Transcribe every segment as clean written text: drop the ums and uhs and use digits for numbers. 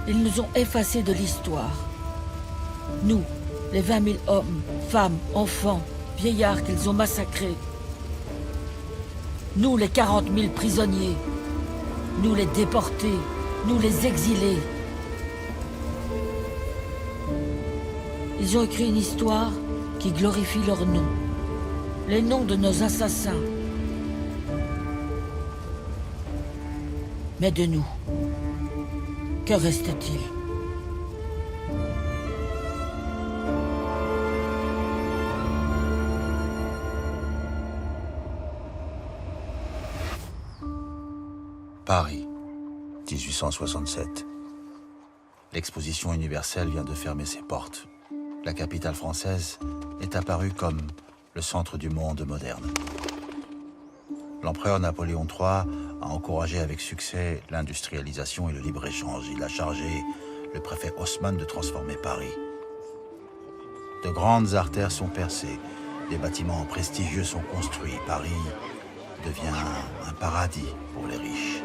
Ils nous ont effacés de l'histoire. Nous, les 20 000 hommes, femmes, enfants, vieillards qu'ils ont massacrés. Nous, les 40 000 prisonniers. Nous, les déportés. Nous, les exilés. Ils ont écrit une histoire qui glorifie leurs noms. Les noms de nos assassins. Mais de nous, que reste-t-il? Paris, 1867. L'exposition universelle vient de fermer ses portes. La capitale française est apparue comme le centre du monde moderne. L'empereur Napoléon III a encouragé avec succès l'industrialisation et le libre-échange. Il a chargé le préfet Haussmann de transformer Paris. De grandes artères sont percées, des bâtiments prestigieux sont construits. Paris devient un paradis pour les riches.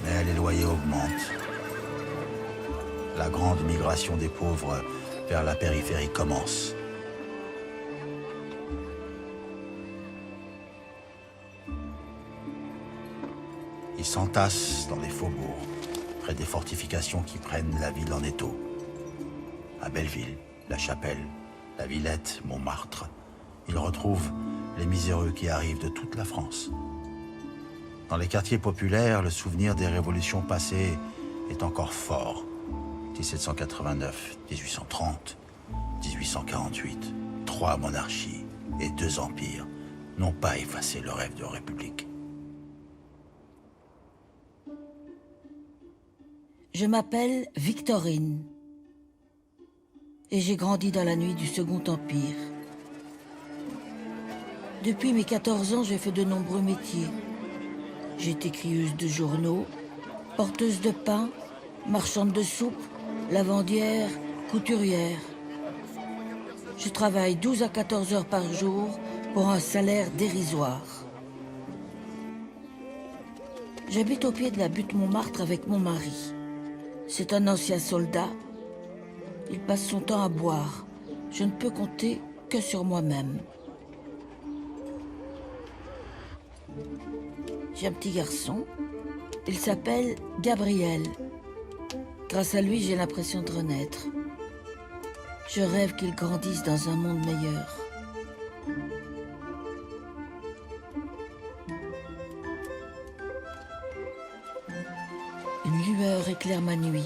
Mais les loyers augmentent. La grande migration des pauvres vers la périphérie commence. Ils s'entassent dans les faubourgs, près des fortifications qui prennent la ville en étau. À Belleville, La Chapelle, La Villette, Montmartre, ils retrouvent les miséreux qui arrivent de toute la France. Dans les quartiers populaires, le souvenir des révolutions passées est encore fort. 1789, 1830, 1848, 3 monarchies et 2 empires n'ont pas effacé le rêve de république. Je m'appelle Victorine. Et j'ai grandi dans la nuit du Second Empire. Depuis mes 14 ans, j'ai fait de nombreux métiers. J'ai été crieuse de journaux, porteuse de pain, marchande de soupe, lavandière, couturière. Je travaille 12 à 14 heures par jour pour un salaire dérisoire. J'habite au pied de la butte Montmartre avec mon mari. C'est un ancien soldat. Il passe son temps à boire. Je ne peux compter que sur moi-même. J'ai un petit garçon. Il s'appelle Gabriel. Grâce à lui, j'ai l'impression de renaître. Je rêve qu'il grandisse dans un monde meilleur. Une lueur éclaire ma nuit.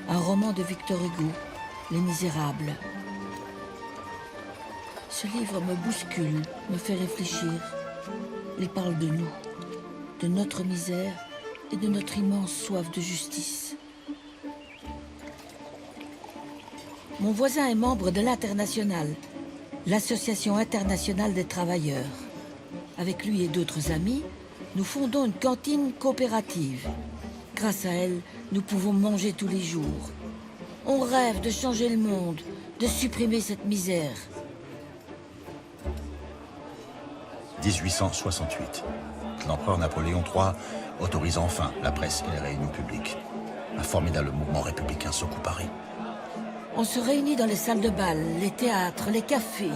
Un roman de Victor Hugo, Les Misérables. Ce livre me bouscule, me fait réfléchir. Il parle de nous, de notre misère et de notre immense soif de justice. Mon voisin est membre de l'Internationale, l'Association internationale des travailleurs. Avec lui et d'autres amis, nous fondons une cantine coopérative. Grâce à elle, nous pouvons manger tous les jours. On rêve de changer le monde, de supprimer cette misère. 1868. L'empereur Napoléon III autorise enfin la presse et les réunions publiques. Un formidable mouvement républicain secoue Paris. On se réunit dans les salles de bal, les théâtres, les cafés,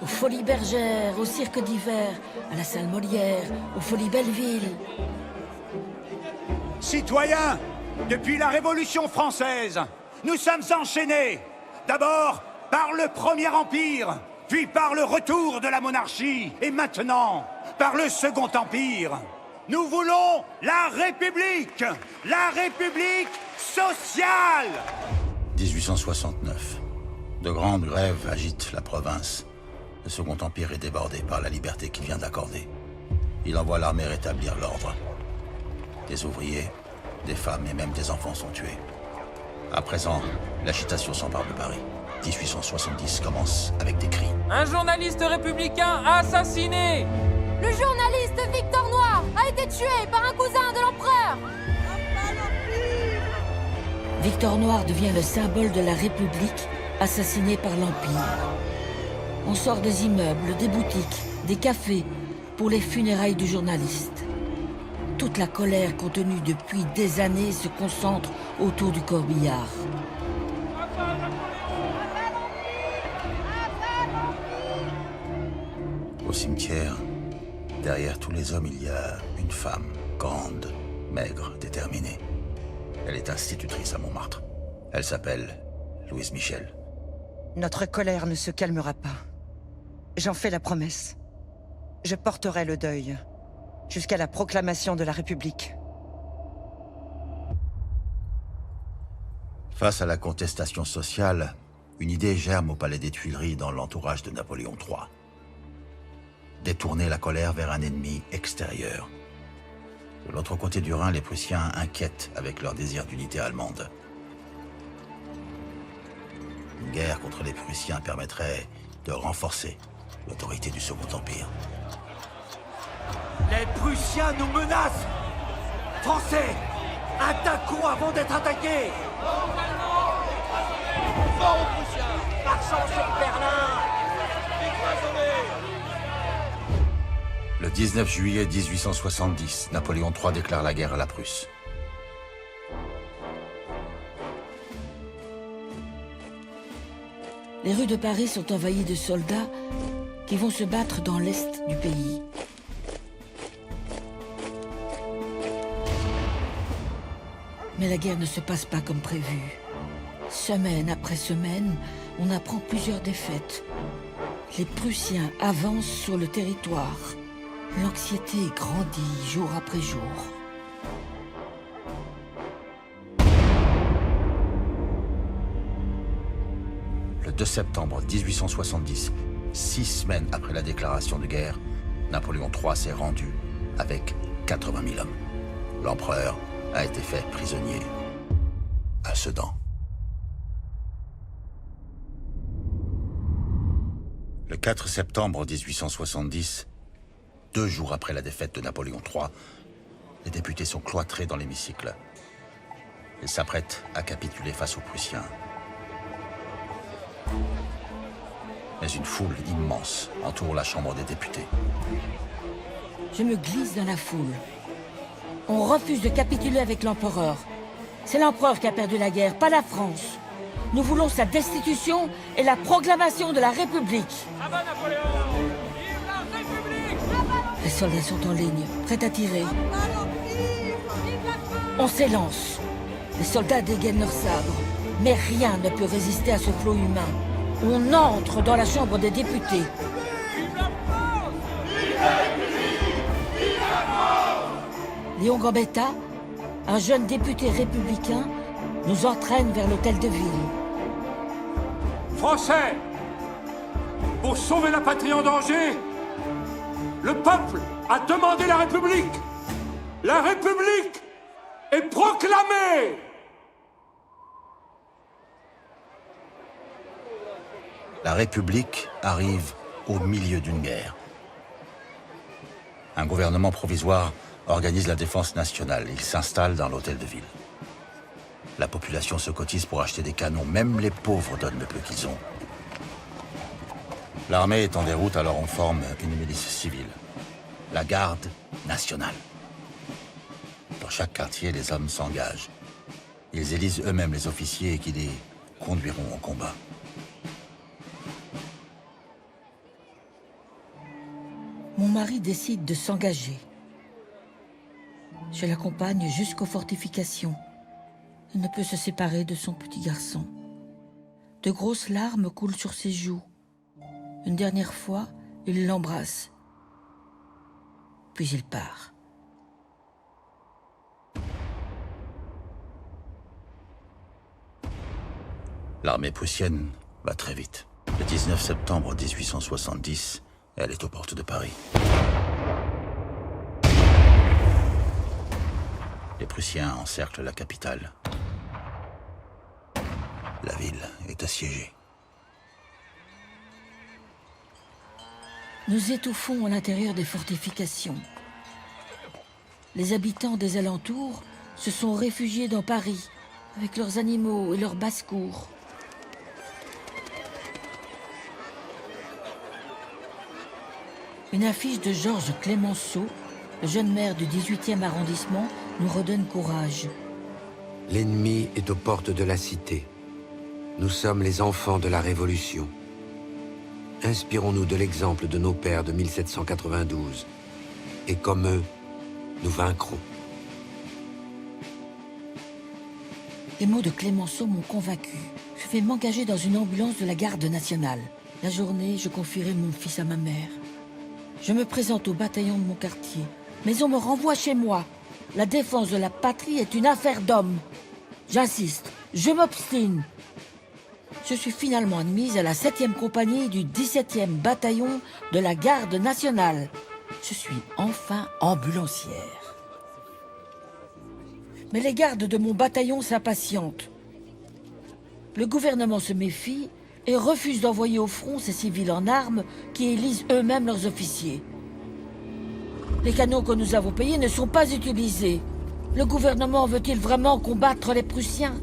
aux Folies Bergères, au Cirque d'hiver, à la salle Molière, aux Folies Belleville. Citoyens, depuis la Révolution française, nous sommes enchaînés, d'abord par le Premier Empire, puis par le retour de la monarchie, et maintenant par le Second Empire. Nous voulons la République sociale. 1869. De grandes grèves agitent la province. Le Second Empire est débordé par la liberté qu'il vient d'accorder. Il envoie l'armée rétablir l'ordre. Des ouvriers, des femmes et même des enfants sont tués. À présent, l'agitation s'empare de Paris. 1870 commence avec des cris. Un journaliste républicain assassiné! Le journaliste Victor Noir a été tué par un cousin de l'empereur! Victor Noir devient le symbole de la République, assassiné par l'Empire. On sort des immeubles, des boutiques, des cafés pour les funérailles du journaliste. Toute la colère contenue depuis des années se concentre autour du corbillard. Au cimetière, derrière tous les hommes, il y a une femme, grande, maigre, déterminée. Elle est institutrice à Montmartre. Elle s'appelle Louise Michel. Notre colère ne se calmera pas. J'en fais la promesse. Je porterai le deuil jusqu'à la proclamation de la République. Face à la contestation sociale, une idée germe au Palais des Tuileries dans l'entourage de Napoléon III. Détourner la colère vers un ennemi extérieur. De l'autre côté du Rhin, les Prussiens inquiètent avec leur désir d'unité allemande. Une guerre contre les Prussiens permettrait de renforcer l'autorité du Second Empire. Les Prussiens nous menacent! Français, attaquons avant d'être attaqués! Fort aux Prussiens! Marchons sur Berlin! Le 19 juillet 1870, Napoléon III déclare la guerre à la Prusse. Les rues de Paris sont envahies de soldats qui vont se battre dans l'est du pays. Mais la guerre ne se passe pas comme prévu. Semaine après semaine, on apprend plusieurs défaites. Les Prussiens avancent sur le territoire. L'anxiété grandit jour après jour. Le 2 septembre 1870, 6 semaines après la déclaration de guerre, Napoléon III s'est rendu avec 80 000 hommes. L'empereur a été fait prisonnier à Sedan. Le 4 septembre 1870, 2 jours après la défaite de Napoléon III, les députés sont cloîtrés dans l'hémicycle. Ils s'apprêtent à capituler face aux Prussiens. Mais une foule immense entoure la Chambre des députés. Je me glisse dans la foule. On refuse de capituler avec l'empereur. C'est l'empereur qui a perdu la guerre, pas la France. Nous voulons sa destitution et la proclamation de la République. Ah bah Napoléon! Vive la République! Les soldats sont en ligne, prêts à tirer. On s'élance. Les soldats dégainent leurs sabres. Mais rien ne peut résister à ce flot humain. On entre dans la Chambre des députés. Vive la France! Léon Gambetta, un jeune député républicain, nous entraîne vers l'hôtel de ville. Français, pour sauver la patrie en danger, le peuple a demandé la République. La République est proclamée. La République arrive au milieu d'une guerre. Un gouvernement provisoire organise la défense nationale. Il s'installe dans l'hôtel de ville. La population se cotise pour acheter des canons. Même les pauvres donnent le peu qu'ils ont. L'armée est en déroute, alors on forme une milice civile. La garde nationale. Dans chaque quartier, les hommes s'engagent. Ils élisent eux-mêmes les officiers qui les conduiront au combat. Mon mari décide de s'engager. Je l'accompagne jusqu'aux fortifications. Il ne peut se séparer de son petit garçon. De grosses larmes coulent sur ses joues. Une dernière fois, il l'embrasse. Puis il part. L'armée prussienne va très vite. Le 19 septembre 1870, elle est aux portes de Paris. Les Prussiens encerclent la capitale. La ville est assiégée. Nous étouffons à l'intérieur des fortifications. Les habitants des alentours se sont réfugiés dans Paris, avec leurs animaux et leurs basses-cours. Une affiche de Georges Clemenceau, le jeune maire du 18e arrondissement, nous redonne courage. L'ennemi est aux portes de la cité. Nous sommes les enfants de la Révolution. Inspirons-nous de l'exemple de nos pères de 1792. Et comme eux, nous vaincrons. Les mots de Clemenceau m'ont convaincu. Je vais m'engager dans une ambulance de la garde nationale. La journée, je confierai mon fils à ma mère. Je me présente au bataillon de mon quartier. Mais on me renvoie chez moi. La défense de la patrie est une affaire d'hommes. J'insiste, je m'obstine. Je suis finalement admise à la 7e compagnie du 17e bataillon de la garde nationale. Je suis enfin ambulancière. Mais les gardes de mon bataillon s'impatientent. Le gouvernement se méfie et refuse d'envoyer au front ces civils en armes qui élisent eux-mêmes leurs officiers. Les canons que nous avons payés ne sont pas utilisés. Le gouvernement veut-il vraiment combattre les Prussiens ?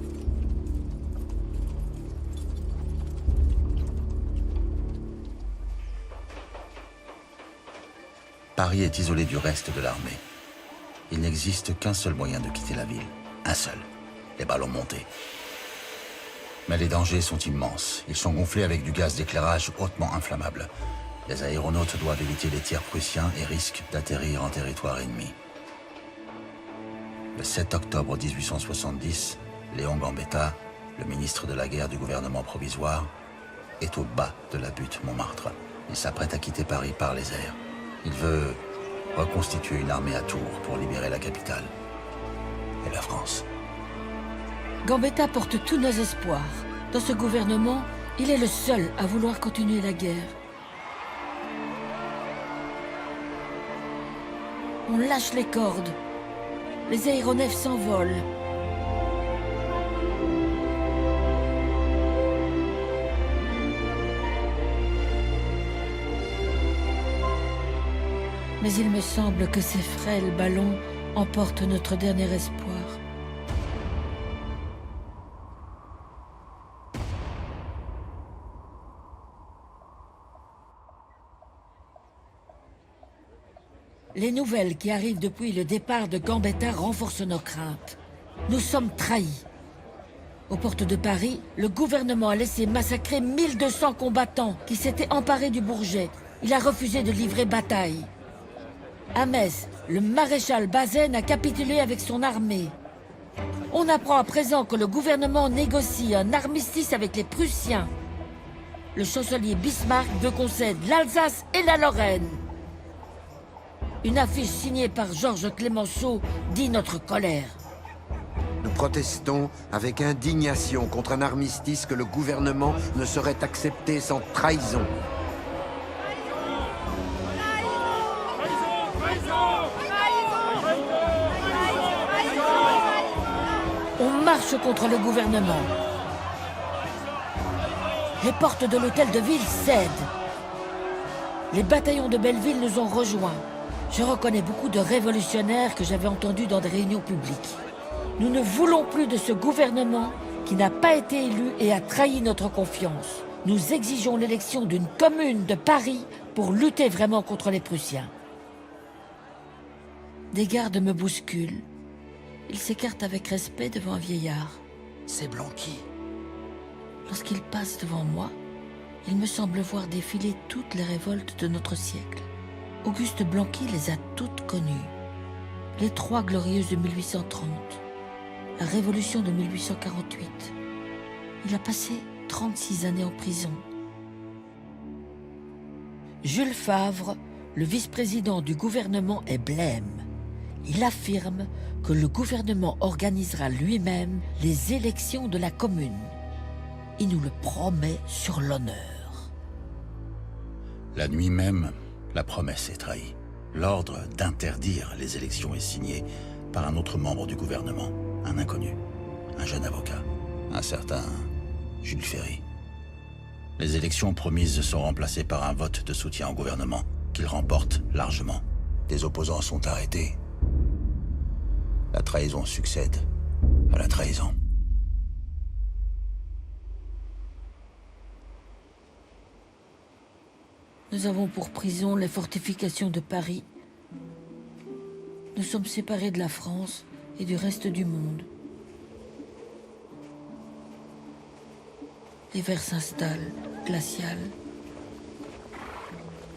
Paris est isolé du reste de l'armée. Il n'existe qu'un seul moyen de quitter la ville. Un seul. Les ballons montés. Mais les dangers sont immenses. Ils sont gonflés avec du gaz d'éclairage hautement inflammable. Les aéronautes doivent éviter les tirs prussiens et risquent d'atterrir en territoire ennemi. Le 7 octobre 1870, Léon Gambetta, le ministre de la guerre du gouvernement provisoire, est au bas de la butte Montmartre. Il s'apprête à quitter Paris par les airs. Il veut reconstituer une armée à Tours pour libérer la capitale et la France. Gambetta porte tous nos espoirs. Dans ce gouvernement, il est le seul à vouloir continuer la guerre. On lâche les cordes. Les aéronefs s'envolent. Mais il me semble que ces frêles ballons emportent notre dernier espoir. Les nouvelles qui arrivent depuis le départ de Gambetta renforcent nos craintes. Nous sommes trahis. Aux portes de Paris, le gouvernement a laissé massacrer 1200 combattants qui s'étaient emparés du Bourget. Il a refusé de livrer bataille. À Metz, le maréchal Bazaine a capitulé avec son armée. On apprend à présent que le gouvernement négocie un armistice avec les Prussiens. Le chancelier Bismarck veut qu'on cède l'Alsace et la Lorraine. Une affiche signée par Georges Clemenceau dit notre colère. Nous protestons avec indignation contre un armistice que le gouvernement ne saurait accepter sans trahison. On marche contre le gouvernement. Les portes de l'hôtel de ville cèdent. Les bataillons de Belleville nous ont rejoints. Je reconnais beaucoup de révolutionnaires que j'avais entendus dans des réunions publiques. Nous ne voulons plus de ce gouvernement qui n'a pas été élu et a trahi notre confiance. Nous exigeons l'élection d'une commune de Paris pour lutter vraiment contre les Prussiens. Des gardes me bousculent. Ils s'écartent avec respect devant un vieillard. C'est Blanqui. Lorsqu'il passe devant moi, il me semble voir défiler toutes les révoltes de notre siècle. Auguste Blanqui les a toutes connues. Les Trois Glorieuses de 1830, la Révolution de 1848. Il a passé 36 années en prison. Jules Favre, le vice-président du gouvernement, est blême. Il affirme que le gouvernement organisera lui-même les élections de la commune. Il nous le promet sur l'honneur. La nuit même, la promesse est trahie. L'ordre d'interdire les élections est signé par un autre membre du gouvernement, un inconnu, un jeune avocat, un certain Jules Ferry. Les élections promises sont remplacées par un vote de soutien au gouvernement, qu'il remporte largement. Des opposants sont arrêtés. La trahison succède à la trahison. Nous avons pour prison les fortifications de Paris. Nous sommes séparés de la France et du reste du monde. L'hiver s'installe, glacial.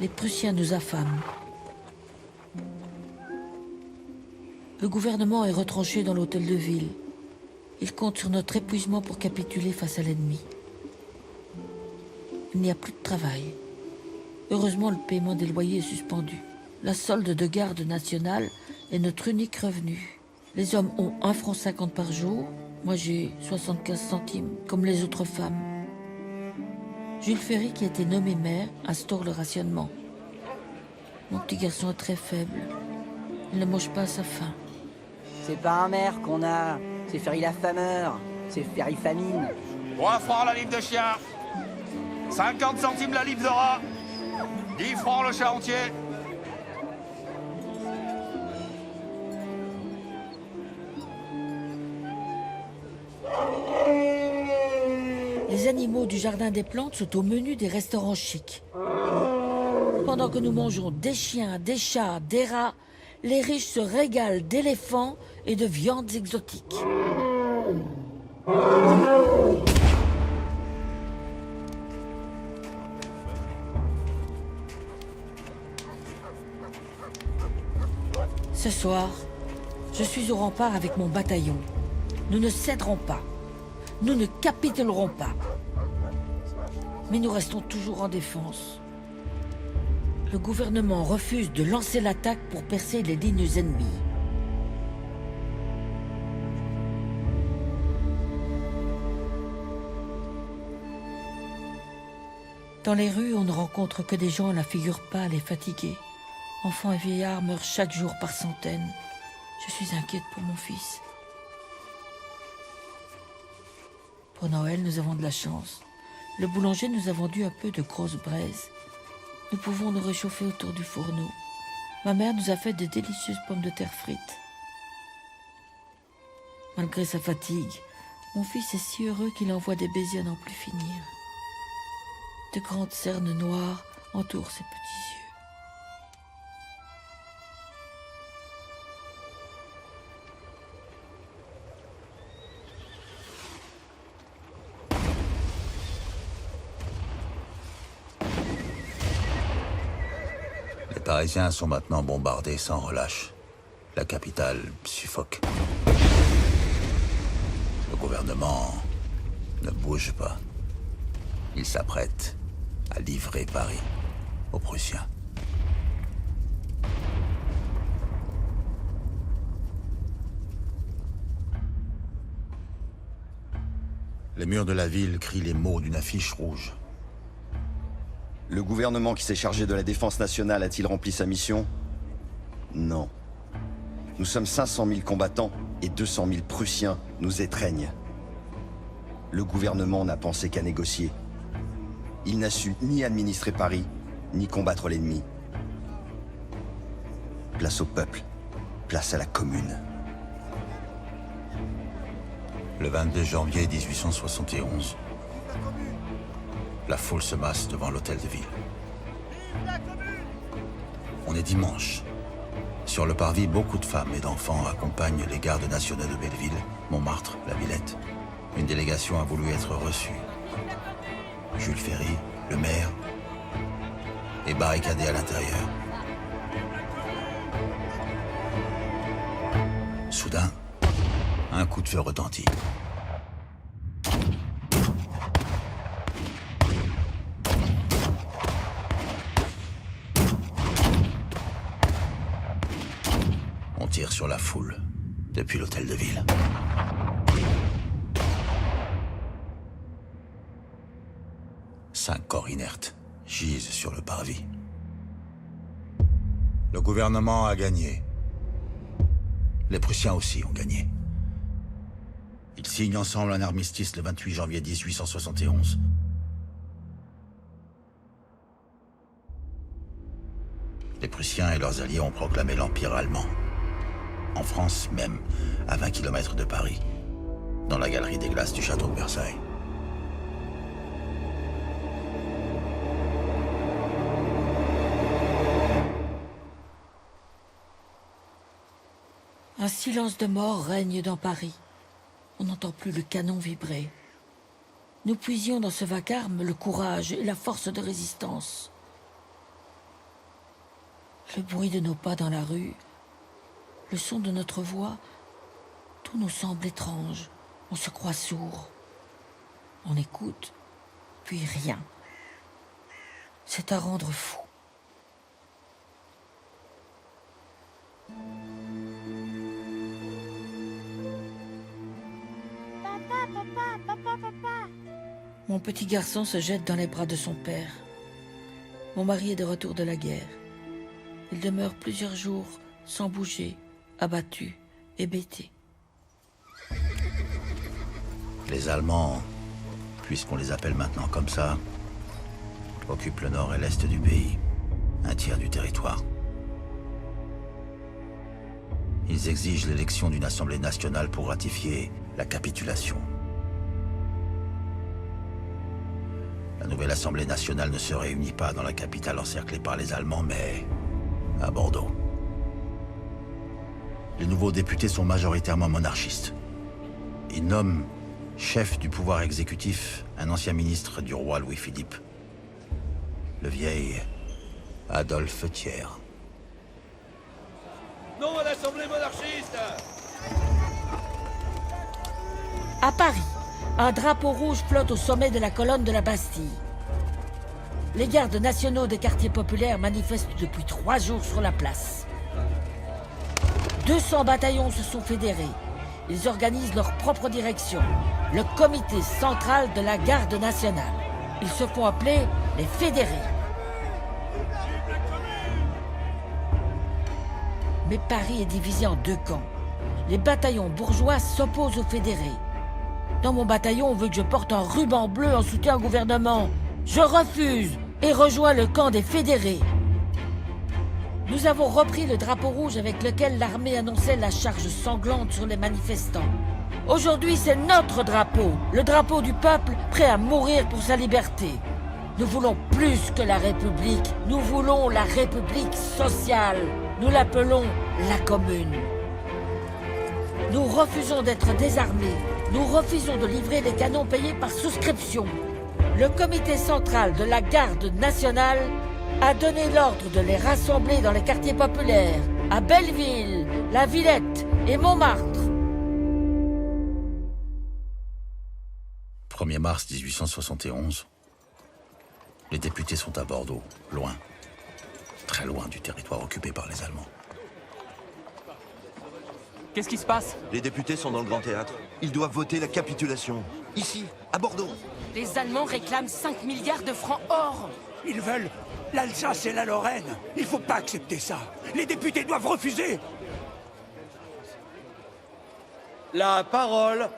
Les Prussiens nous affament. Le gouvernement est retranché dans l'hôtel de ville. Il compte sur notre épuisement pour capituler face à l'ennemi. Il n'y a plus de travail. Heureusement, le paiement des loyers est suspendu. La solde de garde nationale est notre unique revenu. Les hommes ont 1,50 franc par jour. Moi, j'ai 75 centimes, comme les autres femmes. Jules Ferry, qui a été nommé maire, instaure le rationnement. Mon petit garçon est très faible. Il ne mange pas à sa faim. C'est pas un maire qu'on a, c'est Ferry la fameur, c'est Ferry famine. 3 francs la livre de chien. 50 centimes la livre de rat. 10 francs le chat entier. Les animaux du jardin des plantes sont au menu des restaurants chics. Pendant que nous mangeons des chiens, des chats, des rats, les riches se régalent d'éléphants et de viandes exotiques. Ce soir, je suis au rempart avec mon bataillon. Nous ne céderons pas. Nous ne capitulerons pas. Mais nous restons toujours en défense. Le gouvernement refuse de lancer l'attaque pour percer les lignes ennemies. Dans les rues, on ne rencontre que des gens à la figure pâle et fatiguée. Enfants et vieillards meurent chaque jour par centaines. Je suis inquiète pour mon fils. Pour Noël, nous avons de la chance. Le boulanger nous a vendu un peu de grosses braises. Nous pouvons nous réchauffer autour du fourneau. Ma mère nous a fait de délicieuses pommes de terre frites. Malgré sa fatigue, mon fils est si heureux qu'il envoie des baisers à n'en plus finir. De grandes cernes noires entourent ses petits yeux. Les Parisiens sont maintenant bombardés sans relâche. La capitale suffoque. Le gouvernement ne bouge pas. Il s'apprête à livrer Paris aux Prussiens. Les murs de la ville crient les mots d'une affiche rouge. Le gouvernement qui s'est chargé de la défense nationale a-t-il rempli sa mission? Non. Nous sommes 500 000 combattants et 200 000 Prussiens nous étreignent. Le gouvernement n'a pensé qu'à négocier. Il n'a su ni administrer Paris, ni combattre l'ennemi. Place au peuple, place à la commune. Le 22 janvier 1871, la foule se masse devant l'hôtel de ville. On est dimanche. Sur le parvis, beaucoup de femmes et d'enfants accompagnent les gardes nationaux de Belleville, Montmartre, la Villette. Une délégation a voulu être reçue. Jules Ferry, le maire, est barricadé à l'intérieur. Soudain, un coup de feu retentit. On tire sur la foule depuis l'hôtel de ville. Cinq corps inertes gisent sur le parvis. Le gouvernement a gagné. Les Prussiens aussi ont gagné. Ils signent ensemble un armistice le 28 janvier 1871. Les Prussiens et leurs alliés ont proclamé l'Empire allemand. En France même, à 20 km de Paris, dans la galerie des glaces du château de Versailles. Un silence de mort règne dans Paris. On n'entend plus le canon vibrer. Nous puisions dans ce vacarme le courage et la force de résistance. Le bruit de nos pas dans la rue, le son de notre voix, tout nous semble étrange. On se croit sourd. On écoute, puis rien. C'est à rendre fou. Mon petit garçon se jette dans les bras de son père. Mon mari est de retour de la guerre. Il demeure plusieurs jours sans bouger, abattu, hébété. Les Allemands, puisqu'on les appelle maintenant comme ça, occupent le nord et l'est du pays, un tiers du territoire. Ils exigent l'élection d'une assemblée nationale pour ratifier la capitulation. La nouvelle assemblée nationale ne se réunit pas dans la capitale encerclée par les Allemands, mais à Bordeaux. Les nouveaux députés sont majoritairement monarchistes. Ils nomment chef du pouvoir exécutif un ancien ministre du roi Louis-Philippe, le vieil Adolphe Thiers. Non à l'Assemblée monarchiste! À Paris, un drapeau rouge flotte au sommet de la colonne de la Bastille. Les gardes nationaux des quartiers populaires manifestent depuis 3 jours sur la place. 200 bataillons se sont fédérés. Ils organisent leur propre direction, le comité central de la garde nationale. Ils se font appeler les fédérés. Mais Paris est divisé en 2 camps. Les bataillons bourgeois s'opposent aux fédérés. Dans mon bataillon, on veut que je porte un ruban bleu en soutien au gouvernement. Je refuse et rejoins le camp des fédérés. Nous avons repris le drapeau rouge avec lequel l'armée annonçait la charge sanglante sur les manifestants. Aujourd'hui, c'est notre drapeau, le drapeau du peuple prêt à mourir pour sa liberté. Nous voulons plus que la République, nous voulons la République sociale. Nous l'appelons la Commune. Nous refusons d'être désarmés. Nous refusons de livrer les canons payés par souscription. Le comité central de la garde nationale a donné l'ordre de les rassembler dans les quartiers populaires, à Belleville, La Villette et Montmartre. 1er mars 1871. Les députés sont à Bordeaux, loin, très loin du territoire occupé par les Allemands. Qu'est-ce qui se passe? Les députés sont dans le Grand Théâtre. Ils doivent voter la capitulation. Ici, à Bordeaux. Les Allemands réclament 5 milliards de francs or. Ils veulent l'Alsace et la Lorraine. Il faut pas accepter ça. Les députés doivent refuser. La parole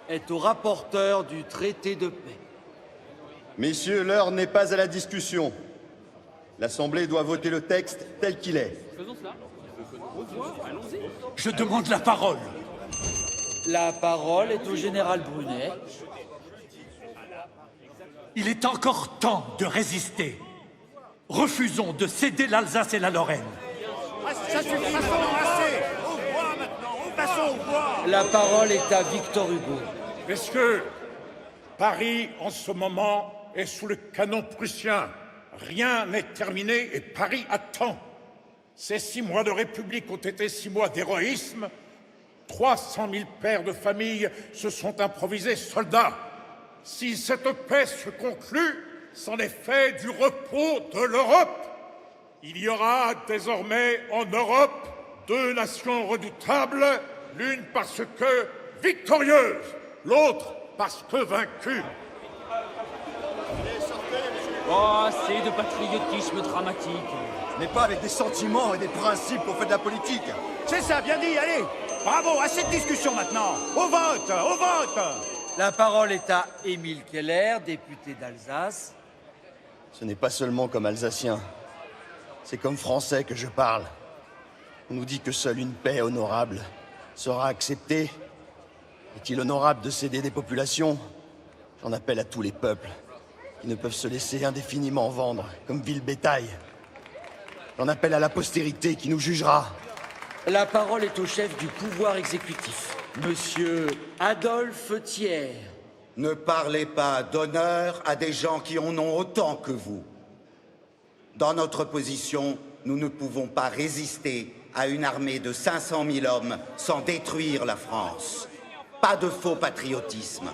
est au rapporteur du traité de paix. Messieurs, l'heure n'est pas à la discussion. L'Assemblée doit voter le texte tel qu'il est. Faisons cela. Je demande la parole. La parole est au général Brunet. Il est encore temps de résister. Refusons de céder l'Alsace et la Lorraine. Ça suffit, assez! Au bois maintenant, passons au bois! La parole est à Victor Hugo. Messieurs, Paris, en ce moment, est sous le canon prussien. Rien n'est terminé et Paris attend. Ces 6 mois de République ont été 6 mois d'héroïsme. 300 000 pères de famille se sont improvisés soldats. Si cette paix se conclut, c'en est fait du repos de l'Europe. Il y aura désormais en Europe 2 nations redoutables, l'une parce que victorieuse, l'autre parce que vaincue. Oh, assez de patriotisme dramatique. Ce n'est pas avec des sentiments et des principes qu'on fait de la politique. C'est ça, bien dit, allez. Bravo, assez de discussion maintenant. Au vote, au vote. La parole est à Émile Keller, député d'Alsace. Ce n'est pas seulement comme Alsacien. C'est comme Français que je parle. On nous dit que seule une paix honorable sera acceptée. Est-il honorable de céder des populations? J'en appelle à tous les peuples qui ne peuvent se laisser indéfiniment vendre comme vil bétail. J'en appelle à la postérité qui nous jugera. La parole est au chef du pouvoir exécutif, Monsieur Adolphe Thiers. Ne parlez pas d'honneur à des gens qui en ont autant que vous. Dans notre position, nous ne pouvons pas résister à une armée de 500 000 hommes sans détruire la France. Pas de faux patriotisme,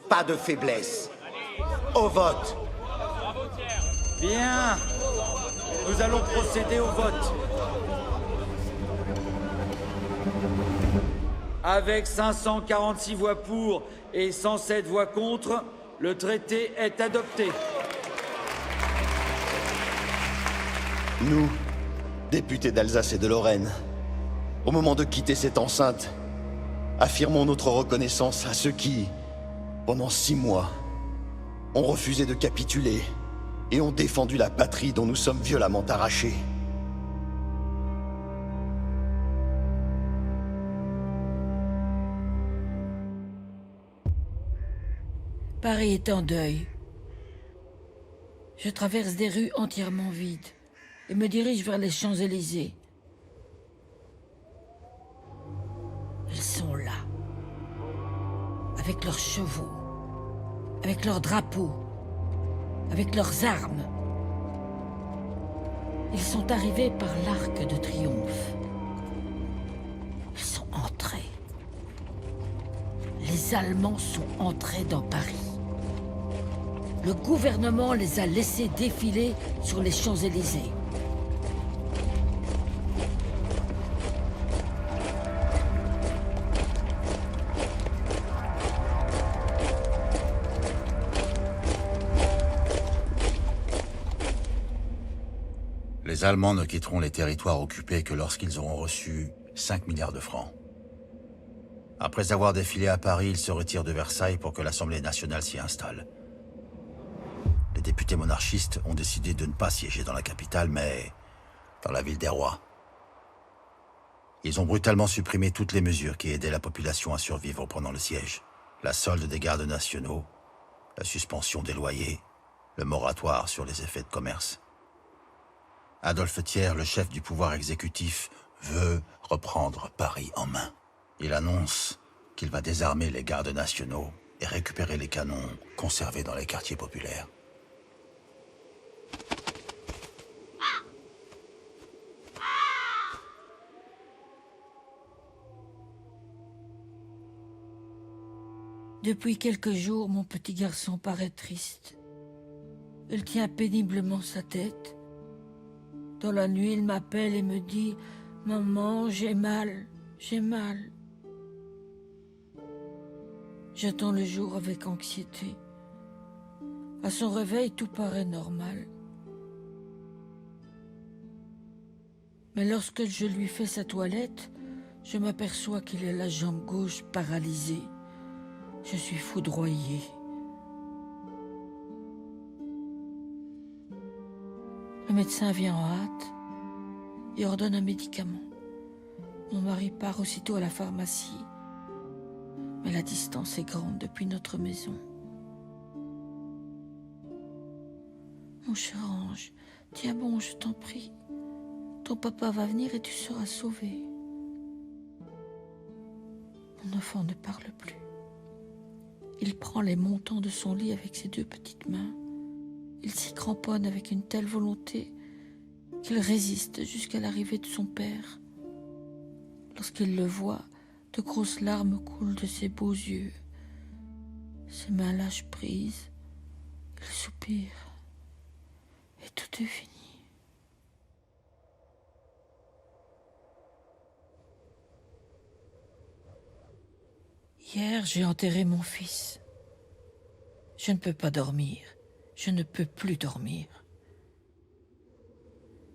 pas de faiblesse. Au vote. Bien. Nous allons procéder au vote. Avec 546 voix pour et 107 voix contre, le traité est adopté. Nous, députés d'Alsace et de Lorraine, au moment de quitter cette enceinte, affirmons notre reconnaissance à ceux qui, pendant 6 mois, ont refusé de capituler et ont défendu la patrie dont nous sommes violemment arrachés. Paris est en deuil. Je traverse des rues entièrement vides et me dirige vers les Champs-Élysées. Ils sont là, avec leurs chevaux, avec leurs drapeaux, avec leurs armes. Ils sont arrivés par l'Arc de Triomphe. Ils sont entrés. Les Allemands sont entrés dans Paris. Le gouvernement les a laissés défiler sur les Champs-Élysées. Les Allemands ne quitteront les territoires occupés que lorsqu'ils auront reçu 5 milliards de francs. Après avoir défilé à Paris, ils se retirent de Versailles pour que l'Assemblée nationale s'y installe. Les députés monarchistes ont décidé de ne pas siéger dans la capitale, mais dans la ville des rois. Ils ont brutalement supprimé toutes les mesures qui aidaient la population à survivre pendant le siège. La solde des gardes nationaux, la suspension des loyers, le moratoire sur les effets de commerce. Adolphe Thiers, le chef du pouvoir exécutif, veut reprendre Paris en main. Il annonce qu'il va désarmer les gardes nationaux et récupérer les canons conservés dans les quartiers populaires. Depuis quelques jours, mon petit garçon paraît triste. Il tient péniblement sa tête. Dans la nuit, il m'appelle et me dit « Maman, j'ai mal, j'ai mal ». J'attends le jour avec anxiété. À son réveil, tout paraît normal. Mais lorsque je lui fais sa toilette, je m'aperçois qu'il a la jambe gauche paralysée. Je suis foudroyée. Le médecin vient en hâte et ordonne un médicament. Mon mari part aussitôt à la pharmacie. Mais la distance est grande depuis notre maison. Mon cher ange, tiens bon, je t'en prie. Ton papa va venir et tu seras sauvé. Mon enfant ne parle plus. Il prend les montants de son lit avec ses 2 petites mains. Il s'y cramponne avec une telle volonté qu'il résiste jusqu'à l'arrivée de son père. Lorsqu'il le voit, de grosses larmes coulent de ses beaux yeux. Ses mains lâchent prise. Il soupire. Et tout est fini. Hier, j'ai enterré mon fils. Je ne peux pas dormir. Je ne peux plus dormir.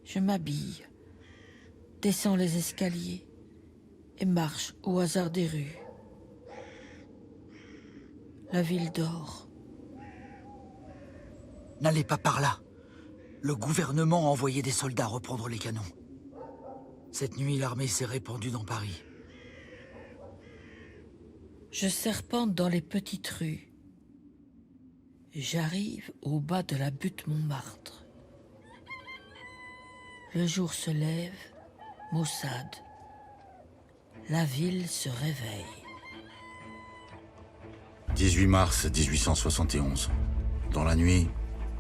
Je m'habille, descends les escaliers et marche au hasard des rues. La ville dort. N'allez pas par là. Le gouvernement a envoyé des soldats reprendre les canons. Cette nuit, l'armée s'est répandue dans Paris. Je serpente dans les petites rues. J'arrive au bas de la butte Montmartre. Le jour se lève, maussade, La ville se réveille. 18 mars 1871. Dans la nuit,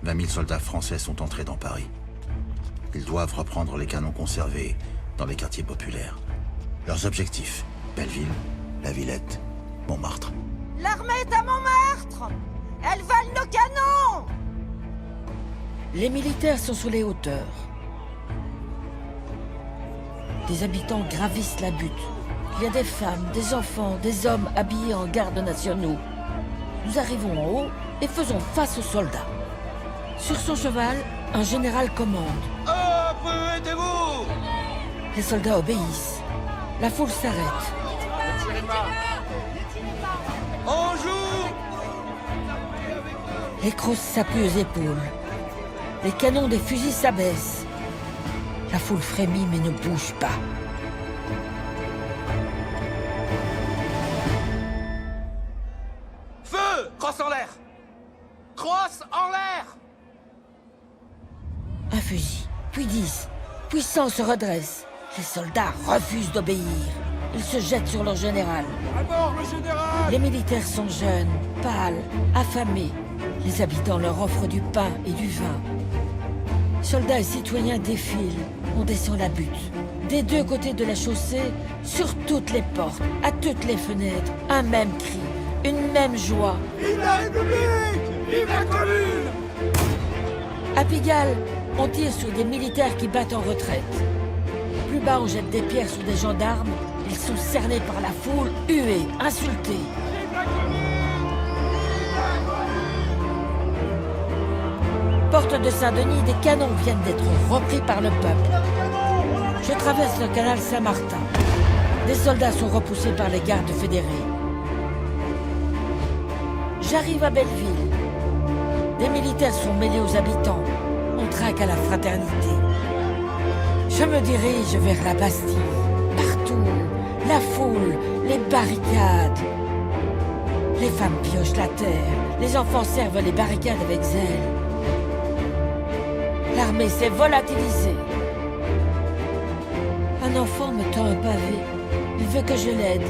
20 000 soldats français sont entrés dans Paris. Ils doivent reprendre les canons conservés dans les quartiers populaires. Leurs objectifs, Belleville, La Villette, Montmartre. L'armée est à Montmartre! Elle vole nos canons! Les militaires sont sous les hauteurs. Des habitants gravissent la butte. Il y a des femmes, des enfants, des hommes habillés en gardes nationaux. Nous arrivons en haut et faisons face aux soldats. Sur son cheval, un général commande. Arrêtez-vous! Les soldats obéissent. La foule s'arrête. Ne tirez pas! On joue! Les crosses s'appuient aux épaules. Les canons des fusils s'abaissent. La foule frémit mais ne bouge pas. Feu! Crosse en l'air! Crosse en l'air! Un fusil, puis 10, puis 100 se redressent. Les soldats refusent d'obéir. Ils se jettent sur leur général. À mort, le général! Les militaires sont jeunes, pâles, affamés. Les habitants leur offrent du pain et du vin. Soldats et citoyens défilent. On descend la butte. Des deux côtés de la chaussée, sur toutes les portes, à toutes les fenêtres, un même cri, une même joie. Vive la République! Vive la Commune! À Pigalle, on tire sur des militaires qui battent en retraite. Plus bas, on jette des pierres sur des gendarmes. Ils sont cernés par la foule, hués, insultés. Porte de Saint-Denis, des canons viennent d'être repris par le peuple. Je traverse le canal Saint-Martin. Des soldats sont repoussés par les gardes fédérés. J'arrive à Belleville. Des militaires sont mêlés aux habitants. On traque à la fraternité. Je me dirige vers la Bastille. Partout, la foule, les barricades. Les femmes piochent la terre. Les enfants servent les barricades avec zèle. L'armée s'est volatilisée. Un enfant me tend un pavé. Il veut que je l'aide.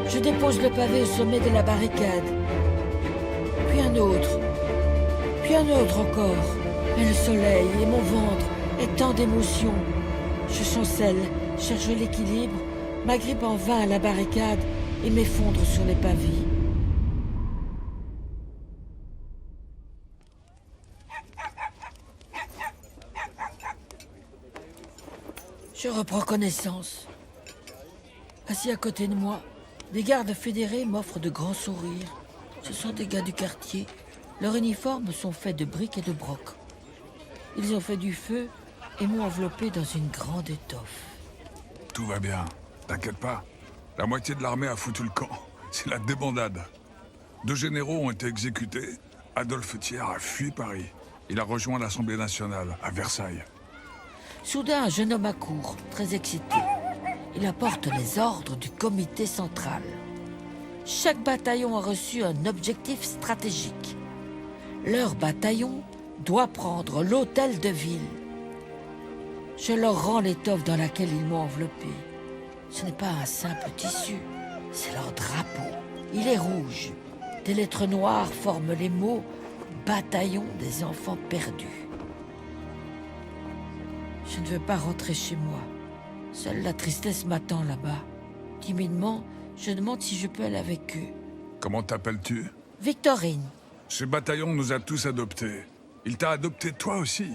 Je dépose le pavé au sommet de la barricade. Puis un autre. Puis un autre encore. Et le soleil et mon ventre et tant d'émotions. Je chancelle, cherche l'équilibre, m'agrippe en vain à la barricade et m'effondre sur les pavés. Je reprends connaissance. Assis à côté de moi, des gardes fédérés m'offrent de grands sourires. Ce sont des gars du quartier. Leurs uniformes sont faits de briques et de broc. Ils ont fait du feu et m'ont enveloppé dans une grande étoffe. Tout va bien, t'inquiète pas. La moitié de l'armée a foutu le camp. C'est la débandade. 2 généraux ont été exécutés. Adolphe Thiers a fui Paris. Il a rejoint l'Assemblée nationale, à Versailles. Soudain, un jeune homme accourt, très excité. Il apporte les ordres du comité central. Chaque bataillon a reçu un objectif stratégique. Leur bataillon doit prendre l'hôtel de ville. Je leur rends l'étoffe dans laquelle ils m'ont enveloppé. Ce n'est pas un simple tissu, c'est leur drapeau. Il est rouge. Des lettres noires forment les mots « Bataillon des enfants perdus ». Je ne veux pas rentrer chez moi. Seule la tristesse m'attend là-bas. Timidement, je demande si je peux aller avec eux. Comment t'appelles-tu? Victorine. Ce bataillon nous a tous adoptés. Il t'a adopté toi aussi.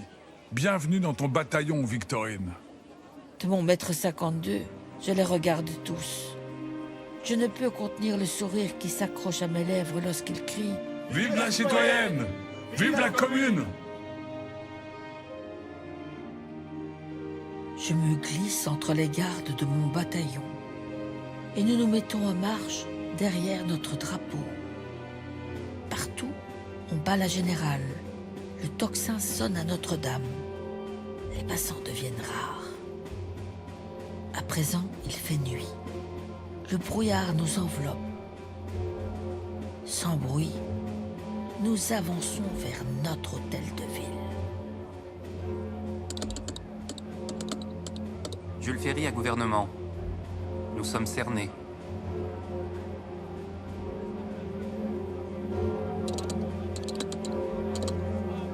Bienvenue dans ton bataillon, Victorine. De mon mètre 52, je les regarde tous. Je ne peux contenir le sourire qui s'accroche à mes lèvres lorsqu'ils crient « Vive la citoyenne! Vive la commune !» Je me glisse entre les gardes de mon bataillon et nous nous mettons en marche derrière notre drapeau. Partout, on bat la générale. Le tocsin sonne à Notre-Dame. Les passants deviennent rares. À présent, il fait nuit. Le brouillard nous enveloppe. Sans bruit, nous avançons vers notre hôtel de ville. Jules Ferry à gouvernement. nous sommes cernés.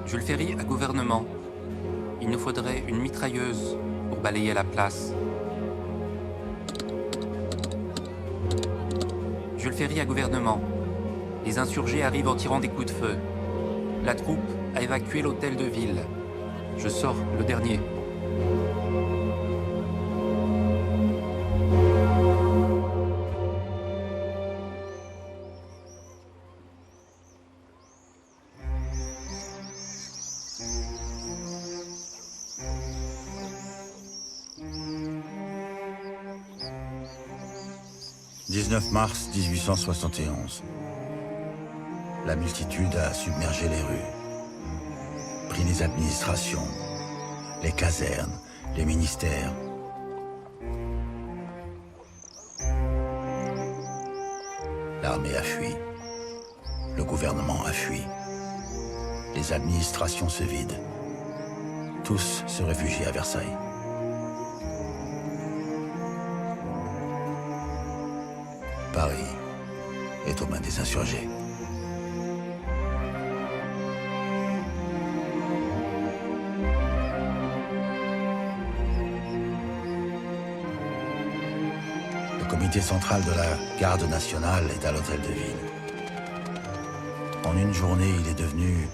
Jules Ferry à gouvernement. Il nous faudrait une mitrailleuse pour balayer la place. Jules Ferry à gouvernement. Les insurgés arrivent en tirant des coups de feu. La troupe a évacué l'hôtel de ville. Je sors le dernier. « 19 mars 1871. La multitude a submergé les rues, pris les administrations, les casernes, les ministères. L'armée a fui, le gouvernement a fui, les administrations se vident. Tous se réfugient à Versailles. Paris est aux mains des insurgés. Le comité central de la garde nationale est à l'hôtel de ville. En une journée, il est devenu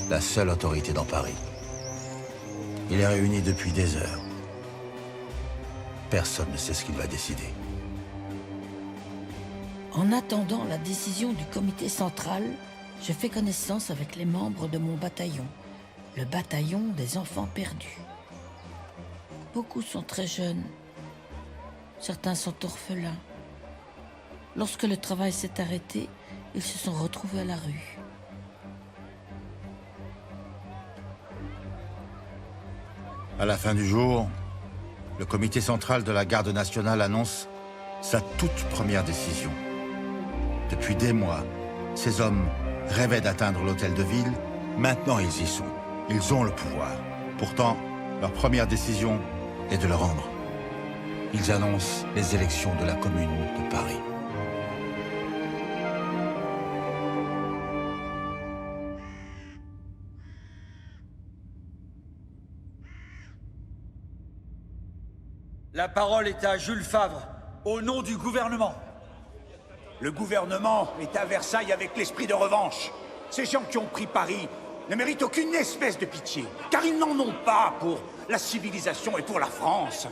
la seule autorité dans Paris. Il est réuni depuis des heures. Personne ne sait ce qu'il va décider. En attendant la décision du comité central, je fais connaissance avec les membres de mon bataillon, le bataillon des enfants perdus. Beaucoup sont très jeunes. Certains sont orphelins. Lorsque le travail s'est arrêté, ils se sont retrouvés à la rue. À la fin du jour, le comité central de la garde nationale annonce sa toute première décision. Depuis des mois, ces hommes rêvaient d'atteindre l'hôtel de ville. Maintenant, ils y sont. Ils ont le pouvoir. Pourtant, leur première décision est de le rendre. Ils annoncent les élections de la Commune de Paris. La parole est à Jules Favre, au nom du gouvernement. Le gouvernement est à Versailles avec l'esprit de revanche. Ces gens qui ont pris Paris ne méritent aucune espèce de pitié, car ils n'en ont pas pour la civilisation et pour la France.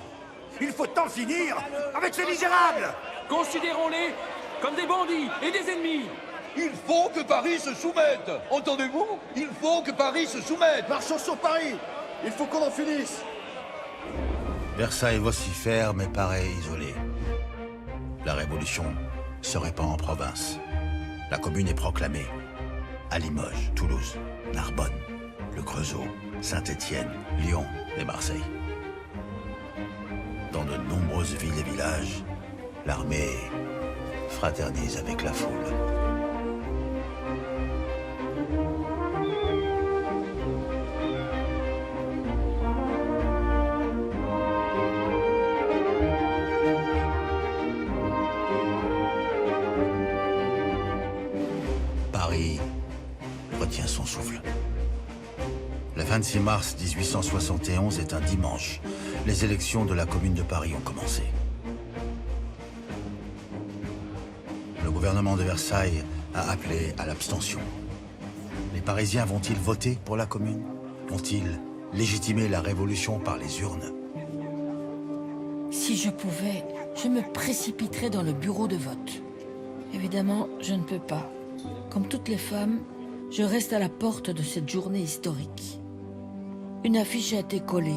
Il faut en finir avec ces misérables. Considérons-les comme des bandits et des ennemis. Il faut que Paris se soumette. Entendez-vous? Il faut que Paris se soumette. Marchons sur Paris. Il faut qu'on en finisse. Versailles vocifère, mais paraît isolé. La révolution se répand en province. La commune est proclamée à Limoges, Toulouse, Narbonne, le Creusot, Saint-Étienne, Lyon et Marseille. Dans de nombreuses villes et villages, l'armée fraternise avec la foule. Paris retient son souffle. Le 26 mars 1871 est un dimanche. Les élections de la Commune de Paris ont commencé. Le gouvernement de Versailles a appelé à l'abstention. Les Parisiens vont-ils voter pour la Commune? Vont-ils légitimer la révolution par les urnes? Si je pouvais, je me précipiterais dans le bureau de vote. Évidemment, je ne peux pas. Comme toutes les femmes, je reste à la porte de cette journée historique. Une affiche a été collée.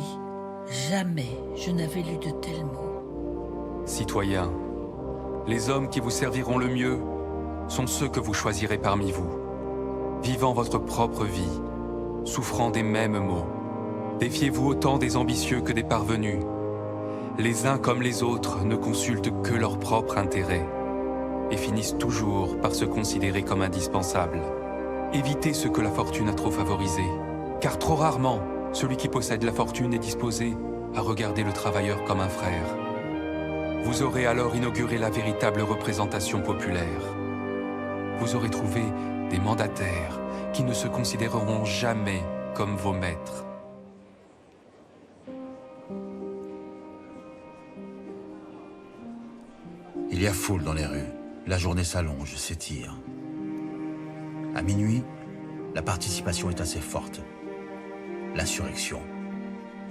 Jamais je n'avais lu de tels mots. Citoyens, les hommes qui vous serviront le mieux sont ceux que vous choisirez parmi vous, vivant votre propre vie, souffrant des mêmes maux. Défiez-vous autant des ambitieux que des parvenus. Les uns comme les autres ne consultent que leur propre intérêt et finissent toujours par se considérer comme indispensables. Évitez ceux que la fortune a trop favorisés, car trop rarement, celui qui possède la fortune est disposé à regarder le travailleur comme un frère. Vous aurez alors inauguré la véritable représentation populaire. Vous aurez trouvé des mandataires qui ne se considéreront jamais comme vos maîtres. Il y a foule dans les rues. La journée s'allonge, s'étire. À minuit, la participation est assez forte. L'insurrection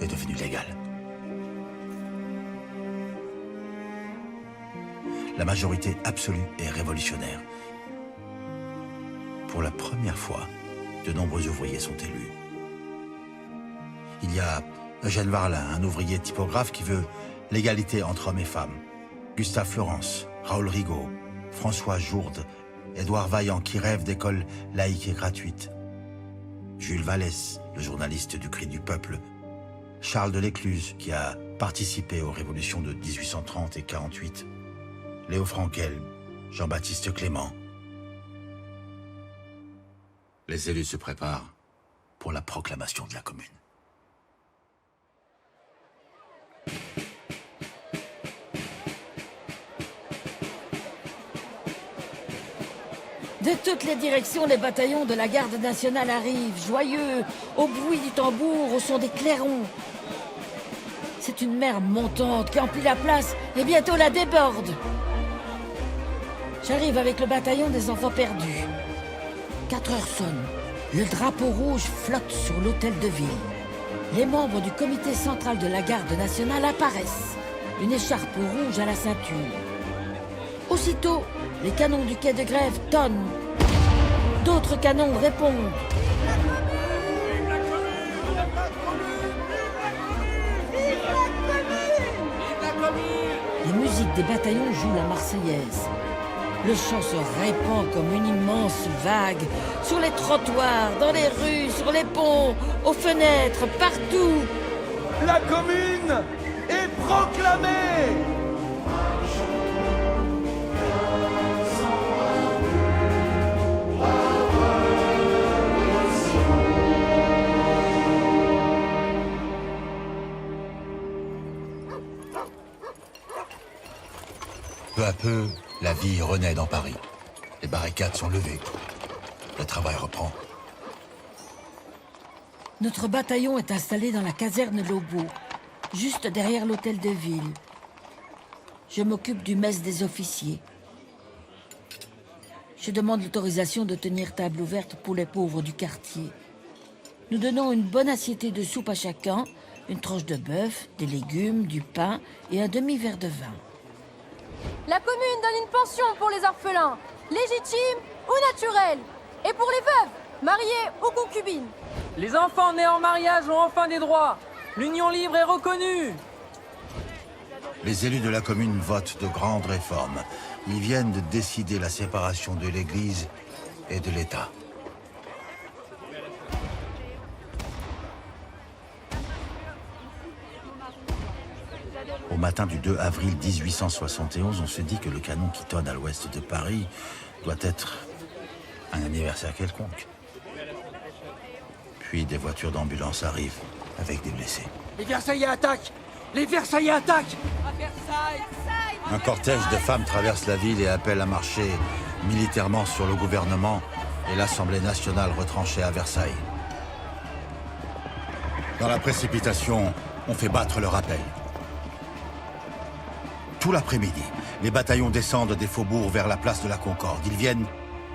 est devenue légale. La majorité absolue est révolutionnaire. Pour la première fois, de nombreux ouvriers sont élus. Il y a Eugène Varlin, un ouvrier typographe qui veut l'égalité entre hommes et femmes. Gustave Florence, Raoul Rigaud, François Jourde, Édouard Vaillant qui rêve d'écoles laïques et gratuites. Jules Vallès, le journaliste du Cri du Peuple. Charles de l'Écluse qui a participé aux révolutions de 1830 et 48. Léo Frankel, Jean-Baptiste Clément. Les élus se préparent pour la proclamation de la Commune. De toutes les directions, les bataillons de la garde nationale arrivent, joyeux, au bruit du tambour, au son des clairons. C'est une mer montante qui emplit la place et bientôt la déborde. J'arrive avec le bataillon des enfants perdus. 4 heures sonnent. Le drapeau rouge flotte sur l'hôtel de ville. Les membres du comité central de la garde nationale apparaissent. Une écharpe rouge à la ceinture. Aussitôt, les canons du quai de Grève tonnent. D'autres canons répondent. Les musiques des bataillons jouent la Marseillaise. Le chant se répand comme une immense vague, sur les trottoirs, dans les rues, sur les ponts, aux fenêtres, partout. La Commune est proclamée! Peu à peu, la vie renaît dans Paris. Les barricades sont levées. Le travail reprend. Notre bataillon est installé dans la caserne Lobo, juste derrière l'hôtel de ville. Je m'occupe du mess des officiers. Je demande l'autorisation de tenir table ouverte pour les pauvres du quartier. Nous donnons une bonne assiette de soupe à chacun, une tranche de bœuf, des légumes, du pain et un demi-verre de vin. La commune donne une pension pour les orphelins, légitimes ou naturels, et pour les veuves, mariées ou concubines. Les enfants nés en mariage ont enfin des droits. L'union libre est reconnue. Les élus de la commune votent de grandes réformes. Ils viennent de décider la séparation de l'Église et de l'État. Au matin du 2 avril 1871, on se dit que le canon qui tonne à l'ouest de Paris doit être un anniversaire quelconque. Puis des voitures d'ambulance arrivent avec des blessés. Les Versaillais attaquent! Les Versaillais attaquent! À Versailles! Un cortège de femmes traverse la ville et appelle à marcher militairement sur le gouvernement et l'Assemblée nationale retranchée à Versailles. Dans la précipitation, on fait battre le rappel. Tout l'après-midi, les bataillons descendent des faubourgs vers la place de la Concorde. Ils viennent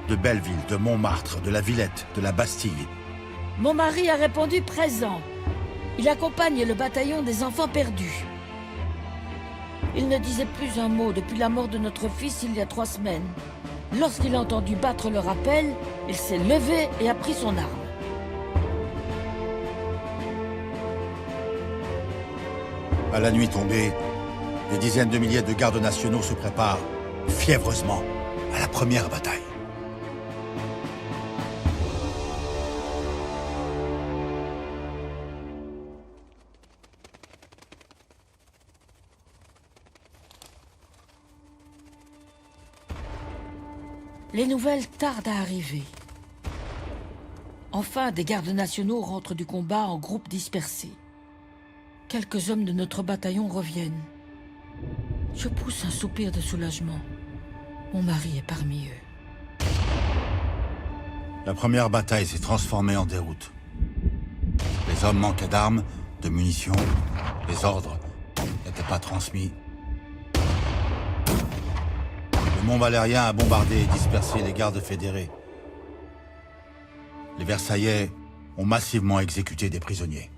de Belleville, de Montmartre, de la Villette, de la Bastille. Mon mari a répondu présent. Il accompagne le bataillon des enfants perdus. Il ne disait plus un mot depuis la mort de notre fils il y a 3 semaines. Lorsqu'il a entendu battre le rappel, il s'est levé et a pris son arme. À la nuit tombée, des dizaines de milliers de gardes nationaux se préparent fiévreusement à la première bataille. Les nouvelles tardent à arriver. Enfin, des gardes nationaux rentrent du combat en groupes dispersés. Quelques hommes de notre bataillon reviennent. Je pousse un soupir de soulagement. Mon mari est parmi eux. La première bataille s'est transformée en déroute. Les hommes manquaient d'armes, de munitions. Les ordres n'étaient pas transmis. Le Mont Valérien a bombardé et dispersé les gardes fédérés. Les Versaillais ont massivement exécuté des prisonniers.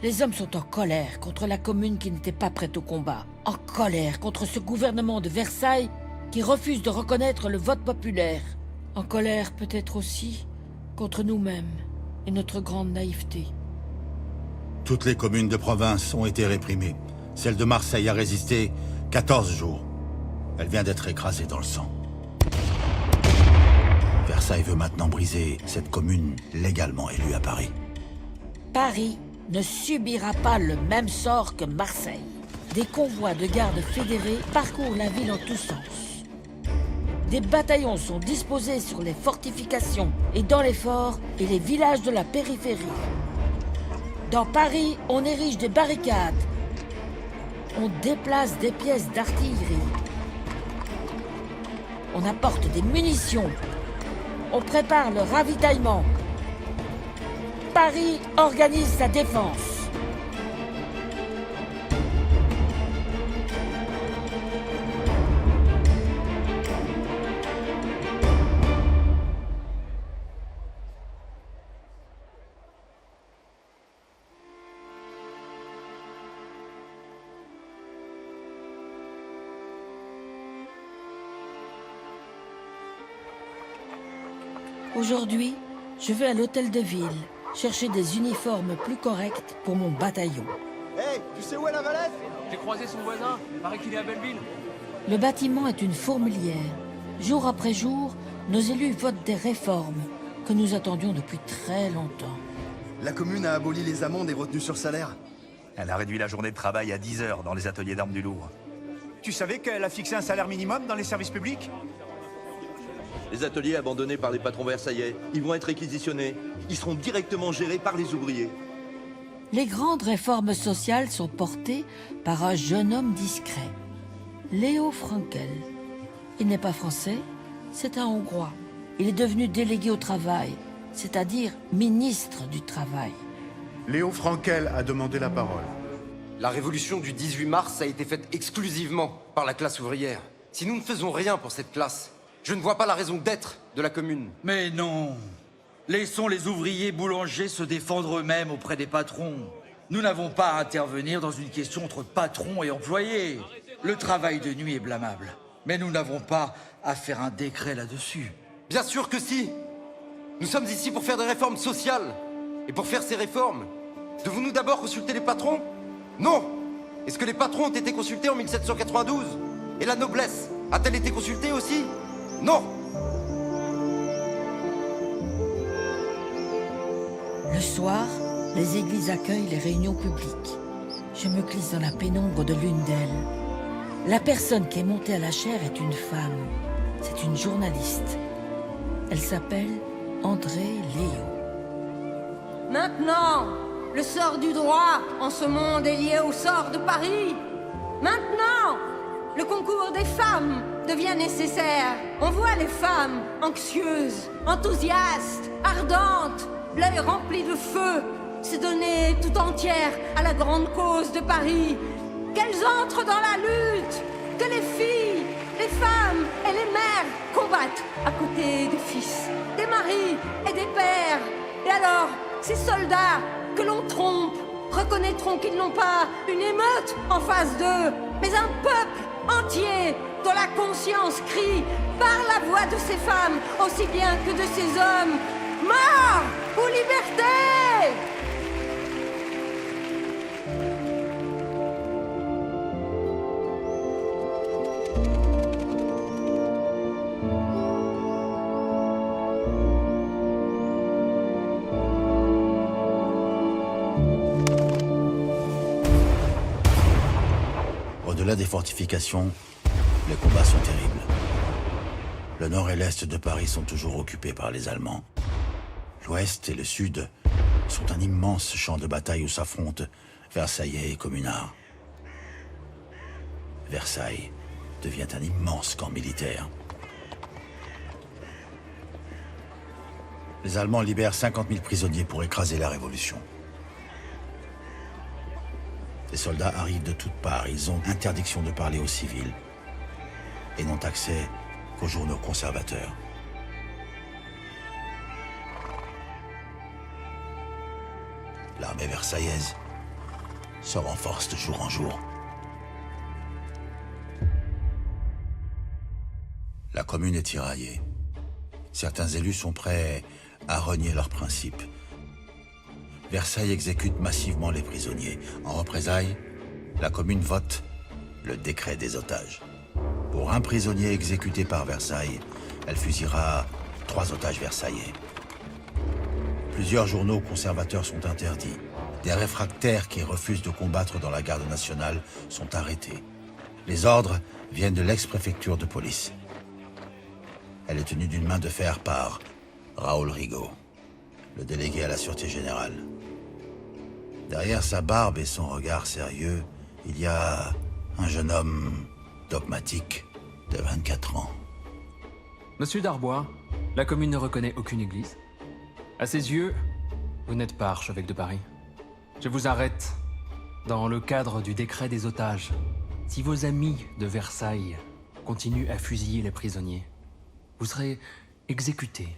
Les hommes sont en colère contre la commune qui n'était pas prête au combat. En colère contre ce gouvernement de Versailles qui refuse de reconnaître le vote populaire. En colère peut-être aussi contre nous-mêmes et notre grande naïveté. Toutes les communes de province ont été réprimées. Celle de Marseille a résisté 14 jours. Elle vient d'être écrasée dans le sang. Versailles veut maintenant briser cette commune légalement élue à Paris. Paris ne subira pas le même sort que Marseille. Des convois de gardes fédérés parcourent la ville en tous sens. Des bataillons sont disposés sur les fortifications et dans les forts et les villages de la périphérie. Dans Paris, on érige des barricades. On déplace des pièces d'artillerie. On apporte des munitions. On prépare le ravitaillement. Paris organise sa défense. Aujourd'hui, je vais à l'hôtel de ville chercher des uniformes plus corrects pour mon bataillon. Hey, tu sais où est la Valette? J'ai croisé son voisin, il paraît qu'il est à Belleville. Le bâtiment est une fourmilière. Jour après jour, nos élus votent des réformes que nous attendions depuis très longtemps. La commune a aboli les amendes et retenues sur salaire. Elle a réduit la journée de travail à 10 heures dans les ateliers d'armes du Louvre. Tu savais qu'elle a fixé un salaire minimum dans les services publics? Les ateliers abandonnés par les patrons versaillais, ils vont être réquisitionnés. Ils seront directement gérés par les ouvriers. Les grandes réformes sociales sont portées par un jeune homme discret, Léo Frankel. Il n'est pas français, c'est un Hongrois. Il est devenu délégué au travail, c'est-à-dire ministre du Travail. Léo Frankel a demandé la parole. La révolution du 18 mars a été faite exclusivement par la classe ouvrière. Si nous ne faisons rien pour cette classe, je ne vois pas la raison d'être de la commune. Mais non. Laissons les ouvriers boulangers se défendre eux-mêmes auprès des patrons. Nous n'avons pas à intervenir dans une question entre patrons et employés. Le travail de nuit est blâmable. Mais nous n'avons pas à faire un décret là-dessus. Bien sûr que si. Nous sommes ici pour faire des réformes sociales. Et pour faire ces réformes, devons-nous d'abord consulter les patrons? Non. Est-ce que les patrons ont été consultés en 1792? Et la noblesse a-t-elle été consultée aussi? Non. Le soir, les églises accueillent les réunions publiques. Je me glisse dans la pénombre de l'une d'elles. La personne qui est montée à la chaire est une femme. C'est une journaliste. Elle s'appelle André Léo. Maintenant, le sort du droit en ce monde est lié au sort de Paris. Maintenant, le concours des femmes devient nécessaire. On voit les femmes anxieuses, enthousiastes, ardentes, l'œil rempli de feu, se donner tout entière à la grande cause de Paris. Qu'elles entrent dans la lutte, que les filles, les femmes et les mères combattent à côté des fils, des maris et des pères. Et alors, ces soldats que l'on trompe reconnaîtront qu'ils n'ont pas une émeute en face d'eux, mais un peuple entier dont la conscience crie par la voix de ces femmes aussi bien que de ces hommes: mort ou liberté! Au-delà des fortifications, les combats sont terribles. Le nord et l'est de Paris sont toujours occupés par les Allemands. L'ouest et le sud sont un immense champ de bataille où s'affrontent Versaillais et communards. Versailles devient un immense camp militaire. Les Allemands libèrent 50 000 prisonniers pour écraser la révolution. Les soldats arrivent de toutes parts. Ils ont interdiction de parler aux civils et n'ont accès qu'aux journaux conservateurs. L'armée versaillaise se renforce de jour en jour. La commune est tiraillée. Certains élus sont prêts à renier leurs principes. Versailles exécute massivement les prisonniers. En représailles, la commune vote le décret des otages. Pour un prisonnier exécuté par Versailles, elle fusillera 3 otages versaillais. Plusieurs journaux conservateurs sont interdits. Des réfractaires qui refusent de combattre dans la garde nationale sont arrêtés. Les ordres viennent de l'ex-préfecture de police. Elle est tenue d'une main de fer par Raoul Rigaud, le délégué à la Sûreté Générale. Derrière sa barbe et son regard sérieux, il y a un jeune homme dogmatique de 24 ans. Monsieur Darbois, la commune ne reconnaît aucune église. À ses yeux, vous n'êtes pas archevêque de Paris. Je vous arrête dans le cadre du décret des otages. Si vos amis de Versailles continuent à fusiller les prisonniers, vous serez exécuté.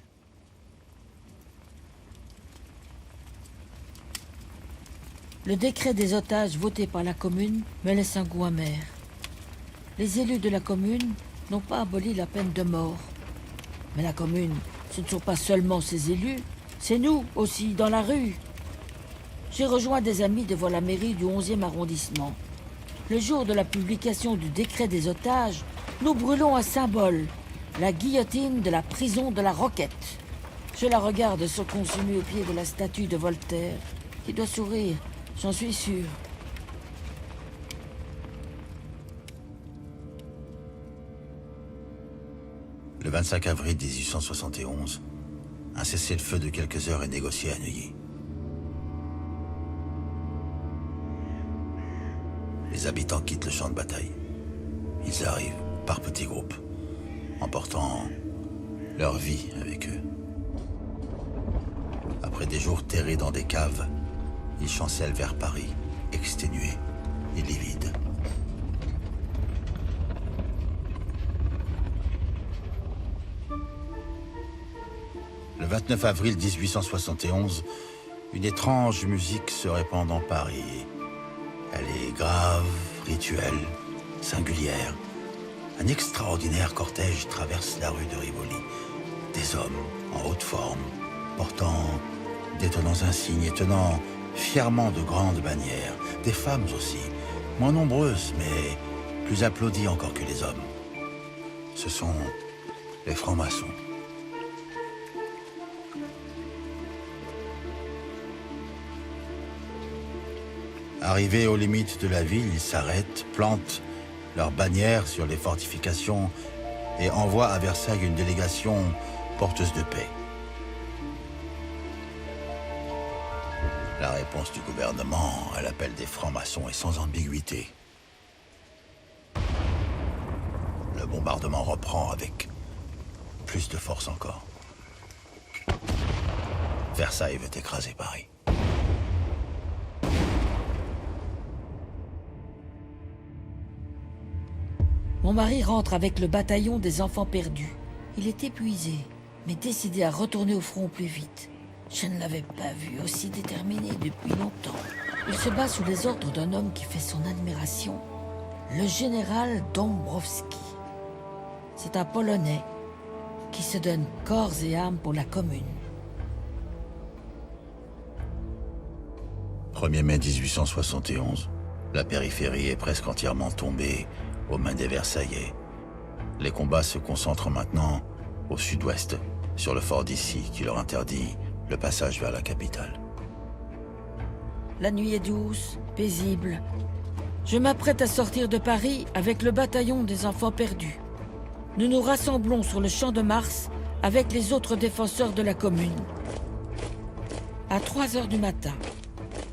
Le décret des otages voté par la commune me laisse un goût amer. Les élus de la commune n'ont pas aboli la peine de mort. Mais la commune, ce ne sont pas seulement ses élus, c'est nous aussi, dans la rue. J'ai rejoint des amis devant la mairie du 11e arrondissement. Le jour de la publication du décret des otages, nous brûlons un symbole, la guillotine de la prison de la Roquette. Je la regarde se consumer au pied de la statue de Voltaire, qui doit sourire, j'en suis sûr. Le 25 avril 1871, un cessez-le-feu de quelques heures est négocié à Neuilly. Les habitants quittent le champ de bataille. Ils arrivent par petits groupes, emportant leur vie avec eux. Après des jours terrés dans des caves, ils chancellent vers Paris, exténués et livides. Le 29 avril 1871, une étrange musique se répand dans Paris. Elle est grave, rituelle, singulière. Un extraordinaire cortège traverse la rue de Rivoli. Des hommes en haute forme, portant d'étonnants insignes et tenant fièrement de grandes bannières. Des femmes aussi, moins nombreuses, mais plus applaudies encore que les hommes. Ce sont les francs-maçons. Arrivés aux limites de la ville, ils s'arrêtent, plantent leurs bannières sur les fortifications et envoient à Versailles une délégation porteuse de paix. La réponse du gouvernement à l'appel des francs-maçons est sans ambiguïté. Le bombardement reprend avec plus de force encore. Versailles veut écraser Paris. Mon mari rentre avec le bataillon des enfants perdus. Il est épuisé, mais décidé à retourner au front plus vite. Je ne l'avais pas vu aussi déterminé depuis longtemps. Il se bat sous les ordres d'un homme qui fait son admiration, le général Dąbrowski. C'est un Polonais qui se donne corps et âme pour la commune. 1er mai 1871, la périphérie est presque entièrement tombée aux mains des Versaillais. Les combats se concentrent maintenant au sud-ouest, sur le fort d'Issy, qui leur interdit le passage vers la capitale. La nuit est douce, paisible. Je m'apprête à sortir de Paris avec le bataillon des enfants perdus. Nous nous rassemblons sur le champ de Mars avec les autres défenseurs de la commune. À 3 heures du matin,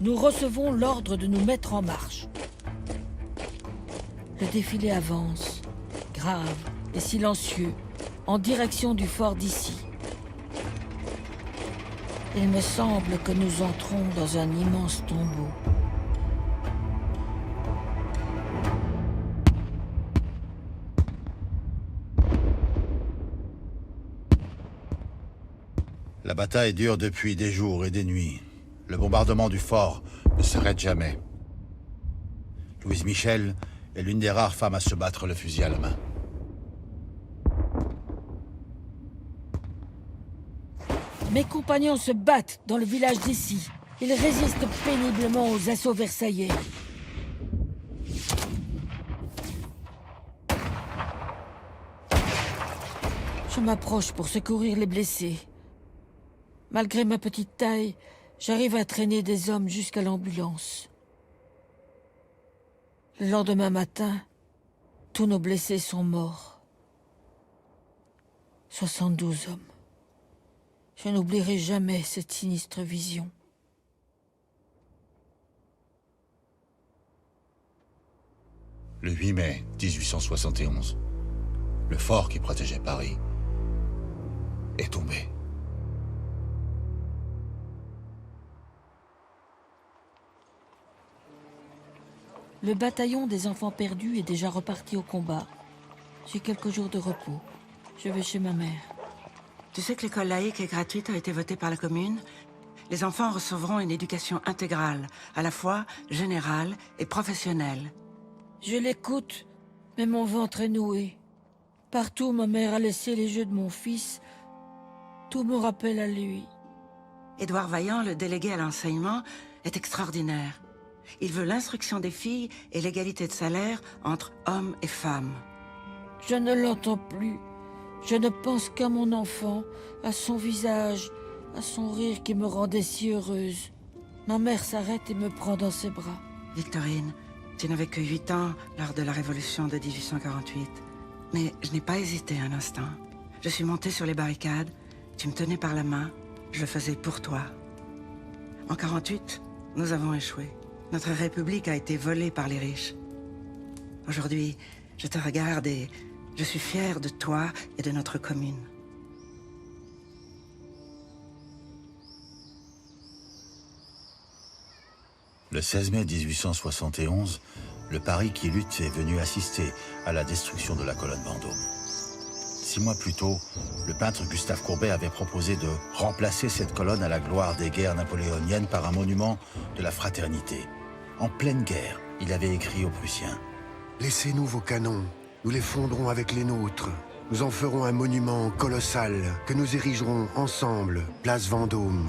nous recevons l'ordre de nous mettre en marche. Le défilé avance, grave et silencieux, en direction du fort d'Issy. Il me semble que nous entrons dans un immense tombeau. La bataille dure depuis des jours et des nuits. Le bombardement du fort ne s'arrête jamais. Louise Michel est l'une des rares femmes à se battre le fusil à la main. Mes compagnons se battent dans le village d'Issy. Ils résistent péniblement aux assauts versaillais. Je m'approche pour secourir les blessés. Malgré ma petite taille, j'arrive à traîner des hommes jusqu'à l'ambulance. Le lendemain matin, tous nos blessés sont morts. 72 hommes. Je n'oublierai jamais cette sinistre vision. Le 8 mai 1871, le fort qui protégeait Paris est tombé. Le bataillon des enfants perdus est déjà reparti au combat. J'ai quelques jours de repos. Je vais chez ma mère. Tu sais que l'école laïque et gratuite a été votée par la commune? Les enfants recevront une éducation intégrale, à la fois générale et professionnelle. Je l'écoute, mais mon ventre est noué. Partout, ma mère a laissé les jeux de mon fils. Tout me rappelle à lui. Édouard Vaillant, le délégué à l'enseignement, est extraordinaire. Il veut l'instruction des filles et l'égalité de salaire entre hommes et femmes. Je ne l'entends plus. Je ne pense qu'à mon enfant, à son visage, à son rire qui me rendait si heureuse. Ma mère s'arrête et me prend dans ses bras. Victorine, tu n'avais que 8 ans lors de la Révolution de 1848. Mais je n'ai pas hésité un instant. Je suis montée sur les barricades, tu me tenais par la main, je le faisais pour toi. En 48, nous avons échoué. Notre République a été volée par les riches. Aujourd'hui, je te regarde et je suis fière de toi et de notre commune. Le 16 mai 1871, le Paris qui lutte est venu assister à la destruction de la colonne Vendôme. 6 mois plus tôt, le peintre Gustave Courbet avait proposé de remplacer cette colonne à la gloire des guerres napoléoniennes par un monument de la fraternité. En pleine guerre, il avait écrit aux Prussiens. « Laissez-nous vos canons, nous les fondrons avec les nôtres. Nous en ferons un monument colossal que nous érigerons ensemble, place Vendôme.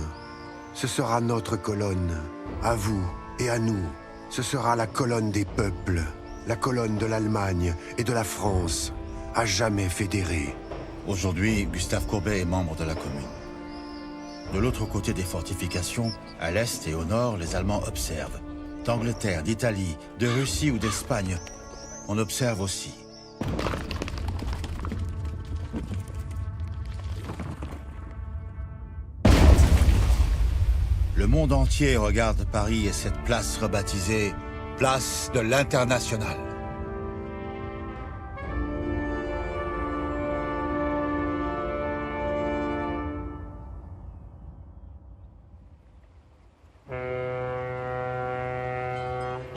Ce sera notre colonne, à vous et à nous. Ce sera la colonne des peuples, la colonne de l'Allemagne et de la France, à jamais fédérée. » Aujourd'hui, Gustave Courbet est membre de la commune. De l'autre côté des fortifications, à l'est et au nord, les Allemands observent. D'Angleterre, d'Italie, de Russie ou d'Espagne, on observe aussi. Le monde entier regarde Paris et cette place rebaptisée Place de l'Internationale.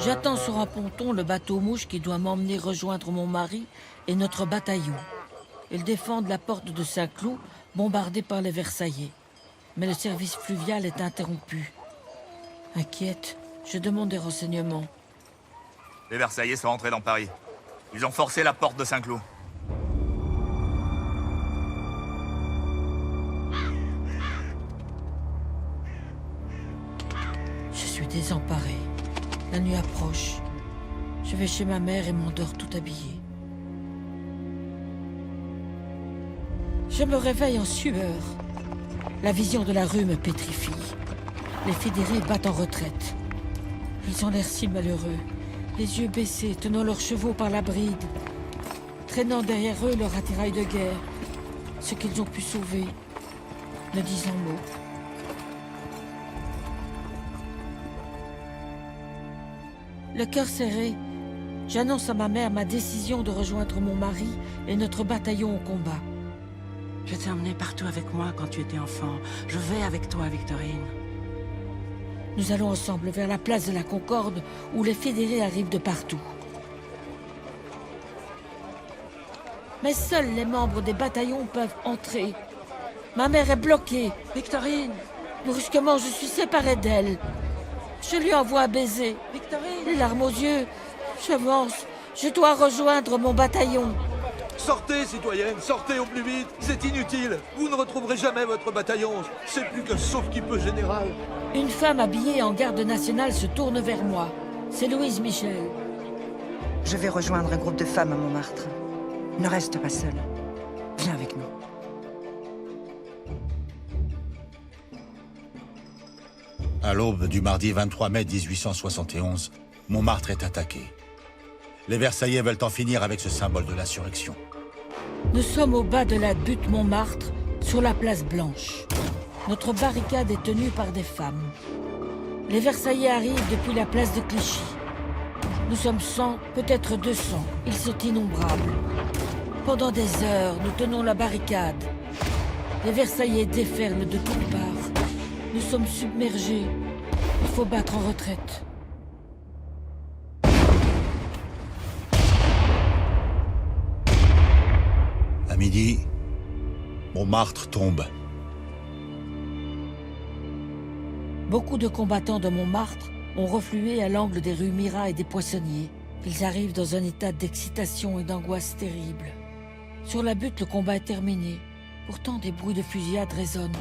J'attends sur un ponton le bateau-mouche qui doit m'emmener rejoindre mon mari et notre bataillon. Ils défendent la porte de Saint-Cloud, bombardée par les Versaillais. Mais le service fluvial est interrompu. Inquiète, je demande des renseignements. Les Versaillais sont rentrés dans Paris. Ils ont forcé la porte de Saint-Cloud. Je suis désemparée. La nuit approche. Je vais chez ma mère et m'endors tout habillée. Je me réveille en sueur. La vision de la rue me pétrifie. Les fédérés battent en retraite. Ils ont l'air si malheureux, les yeux baissés, tenant leurs chevaux par la bride, traînant derrière eux leur attirail de guerre, ce qu'ils ont pu sauver, ne disant mot. Le cœur serré, j'annonce à ma mère ma décision de rejoindre mon mari et notre bataillon au combat. Je t'ai emmené partout avec moi quand tu étais enfant. Je vais avec toi, Victorine. Nous allons ensemble vers la place de la Concorde où les fédérés arrivent de partout. Mais seuls les membres des bataillons peuvent entrer. Ma mère est bloquée. Victorine! Brusquement, je suis séparée d'elle. Je lui envoie un baiser. Victorine! Les larmes aux yeux. J'avance. Je dois rejoindre mon bataillon. Sortez, citoyenne, sortez au plus vite. C'est inutile. Vous ne retrouverez jamais votre bataillon. C'est plus qu'un sauve-qui-peut général. Une femme habillée en garde nationale se tourne vers moi. C'est Louise Michel. Je vais rejoindre un groupe de femmes à Montmartre. Ne reste pas seule. Viens avec nous. À l'aube du mardi 23 mai 1871, Montmartre est attaqué. Les Versaillais veulent en finir avec ce symbole de l'insurrection. Nous sommes au bas de la butte Montmartre, sur la place Blanche. Notre barricade est tenue par des femmes. Les Versaillais arrivent depuis la place de Clichy. Nous sommes 100, peut-être 200. Ils sont innombrables. Pendant des heures, nous tenons la barricade. Les Versaillais déferlent de toutes parts. Nous sommes submergés. Il faut battre en retraite. À midi, Montmartre tombe. Beaucoup de combattants de Montmartre ont reflué à l'angle des rues Mira et des Poissonniers. Ils arrivent dans un état d'excitation et d'angoisse terrible. Sur la butte, le combat est terminé. Pourtant, des bruits de fusillade résonnent.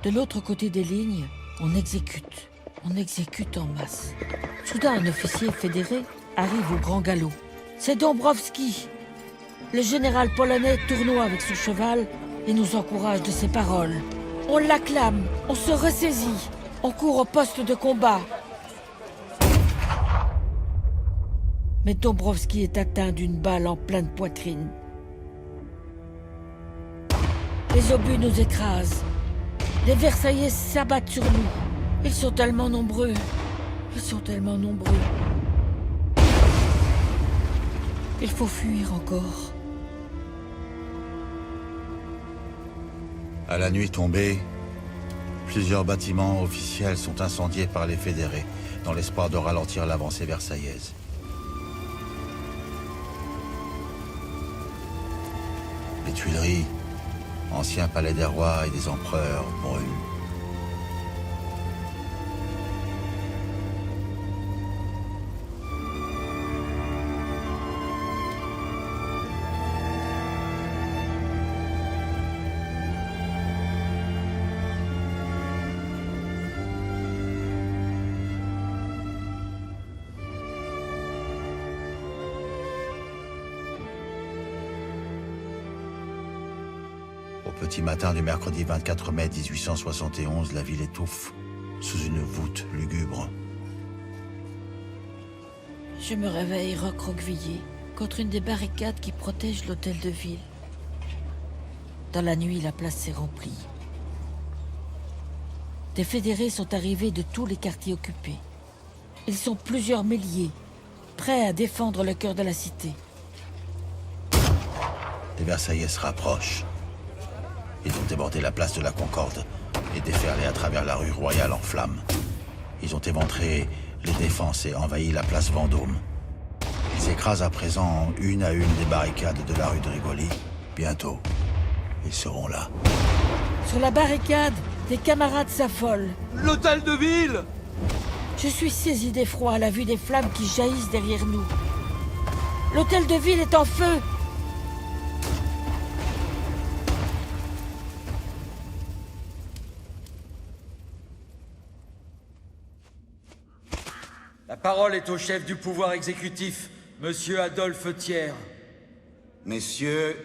De l'autre côté des lignes, on exécute. On exécute en masse. Soudain, un officier fédéré arrive au grand galop. C'est Dombrowski. Le général polonais tournoie avec son cheval et nous encourage de ses paroles. On l'acclame, on se ressaisit, on court au poste de combat. Mais Dombrowski est atteint d'une balle en pleine poitrine. Les obus nous écrasent. Les Versaillais s'abattent sur nous. Ils sont tellement nombreux. Ils sont tellement nombreux. Il faut fuir encore. À la nuit tombée, plusieurs bâtiments officiels sont incendiés par les fédérés, dans l'espoir de ralentir l'avancée versaillaise. Les Tuileries, ancien palais des rois et des empereurs, brûlent. Au petit matin du mercredi 24 mai 1871, la ville étouffe sous une voûte lugubre. Je me réveille recroquevillé contre une des barricades qui protège l'hôtel de ville. Dans la nuit, la place s'est remplie. Des fédérés sont arrivés de tous les quartiers occupés. Ils sont plusieurs milliers, prêts à défendre le cœur de la cité. Les Versaillais se rapprochent. Ils ont débordé la place de la Concorde et déferlé à travers la rue Royale en flammes. Ils ont éventré les défenses et envahi la place Vendôme. Ils écrasent à présent une à une des barricades de la rue de Rivoli. Bientôt, ils seront là. Sur la barricade, des camarades s'affolent. L'hôtel de ville! Je suis saisi d'effroi à la vue des flammes qui jaillissent derrière nous. L'hôtel de ville est en feu! La parole est au chef du pouvoir exécutif, Monsieur Adolphe Thiers. Messieurs,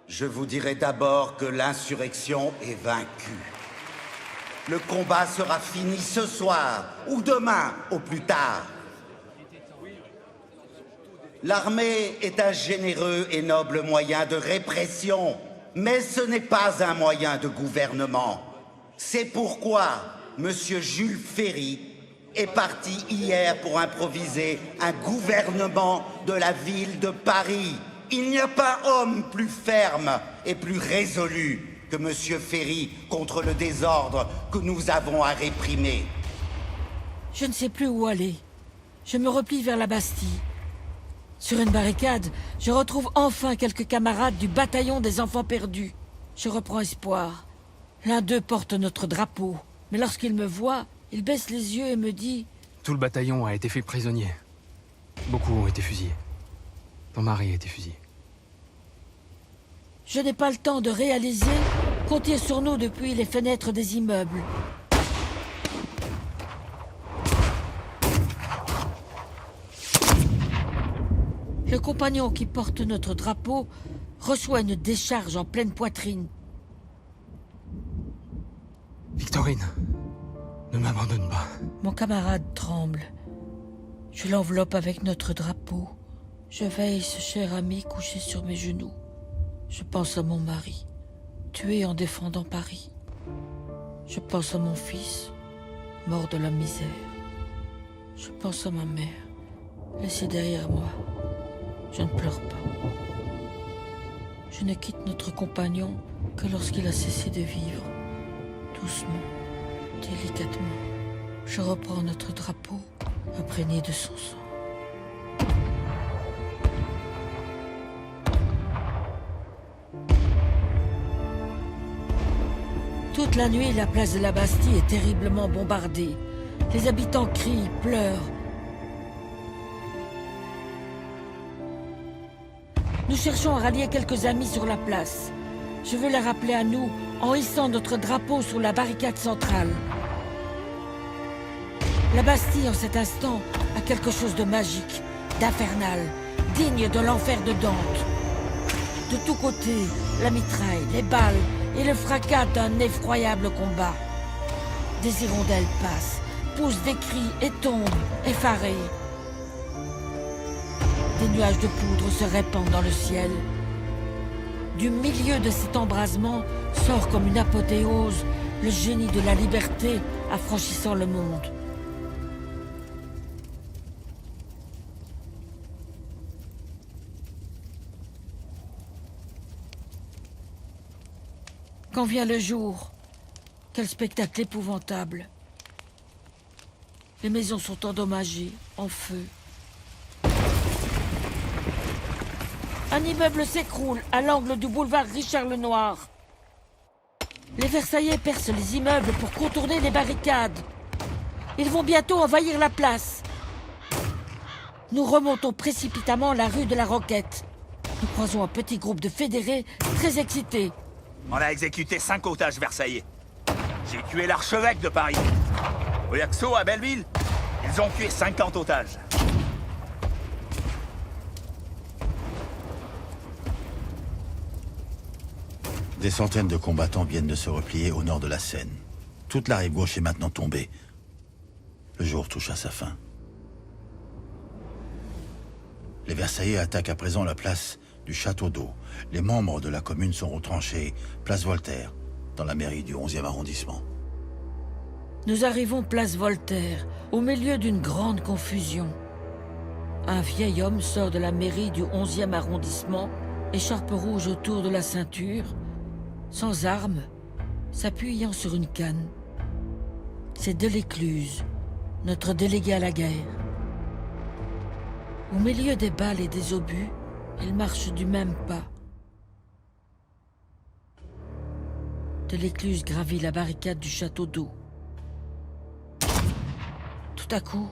je vous dirai d'abord que l'insurrection est vaincue. Le combat sera fini ce soir, ou demain, au plus tard. L'armée est un généreux et noble moyen de répression, mais ce n'est pas un moyen de gouvernement. C'est pourquoi Monsieur Jules Ferry est parti hier pour improviser un gouvernement de la ville de Paris. Il n'y a pas homme plus ferme et plus résolu que Monsieur Ferry contre le désordre que nous avons à réprimer. Je ne sais plus où aller. Je me replie vers la Bastille. Sur une barricade, je retrouve enfin quelques camarades du bataillon des enfants perdus. Je reprends espoir. L'un d'eux porte notre drapeau, mais lorsqu'il me voit, il baisse les yeux et me dit... Tout le bataillon a été fait prisonnier. Beaucoup ont été fusillés. Ton mari a été fusillé. Je n'ai pas le temps de réaliser qu'on tire sur nous depuis les fenêtres des immeubles. Le compagnon qui porte notre drapeau reçoit une décharge en pleine poitrine. Victorine, ne m'abandonne pas. Mon camarade tremble. Je l'enveloppe avec notre drapeau. Je veille ce cher ami couché sur mes genoux. Je pense à mon mari, tué en défendant Paris. Je pense à mon fils, mort de la misère. Je pense à ma mère, laissée derrière moi. Je ne pleure pas. Je ne quitte notre compagnon que lorsqu'il a cessé de vivre. Doucement, délicatement, je reprends notre drapeau, imprégné de son sang. Toute la nuit, la place de la Bastille est terriblement bombardée. Les habitants crient, pleurent. Nous cherchons à rallier quelques amis sur la place. Je veux les rappeler à nous en hissant notre drapeau sur la barricade centrale. La Bastille, en cet instant, a quelque chose de magique, d'infernal, digne de l'enfer de Dante. De tous côtés, la mitraille, les balles et le fracas d'un effroyable combat. Des hirondelles passent, poussent des cris et tombent, effarés. Des nuages de poudre se répandent dans le ciel. Du milieu de cet embrasement sort comme une apothéose le génie de la liberté affranchissant le monde. Quand vient le jour, quel spectacle épouvantable. Les maisons sont endommagées, en feu. Un immeuble s'écroule à l'angle du boulevard Richard-Lenoir. Les Versaillais percent les immeubles pour contourner les barricades. Ils vont bientôt envahir la place. Nous remontons précipitamment la rue de la Roquette. Nous croisons un petit groupe de fédérés très excités. On a exécuté 5 otages versaillais. J'ai tué l'archevêque de Paris. Au Yaxo, à Belleville, ils ont tué 50 otages. Des centaines de combattants viennent de se replier au nord de la Seine. Toute la rive gauche est maintenant tombée. Le jour touche à sa fin. Les Versaillais attaquent à présent la place du Château d'Eau. Les membres de la commune sont retranchés, place Voltaire, dans la mairie du 11e arrondissement. Nous arrivons place Voltaire, au milieu d'une grande confusion. Un vieil homme sort de la mairie du 11e arrondissement, écharpe rouge autour de la ceinture, sans armes, s'appuyant sur une canne. C'est Delécluze, notre délégué à la guerre. Au milieu des balles et des obus, il marche du même pas. Delécluze gravit la barricade du Château d'Eau. Tout à coup,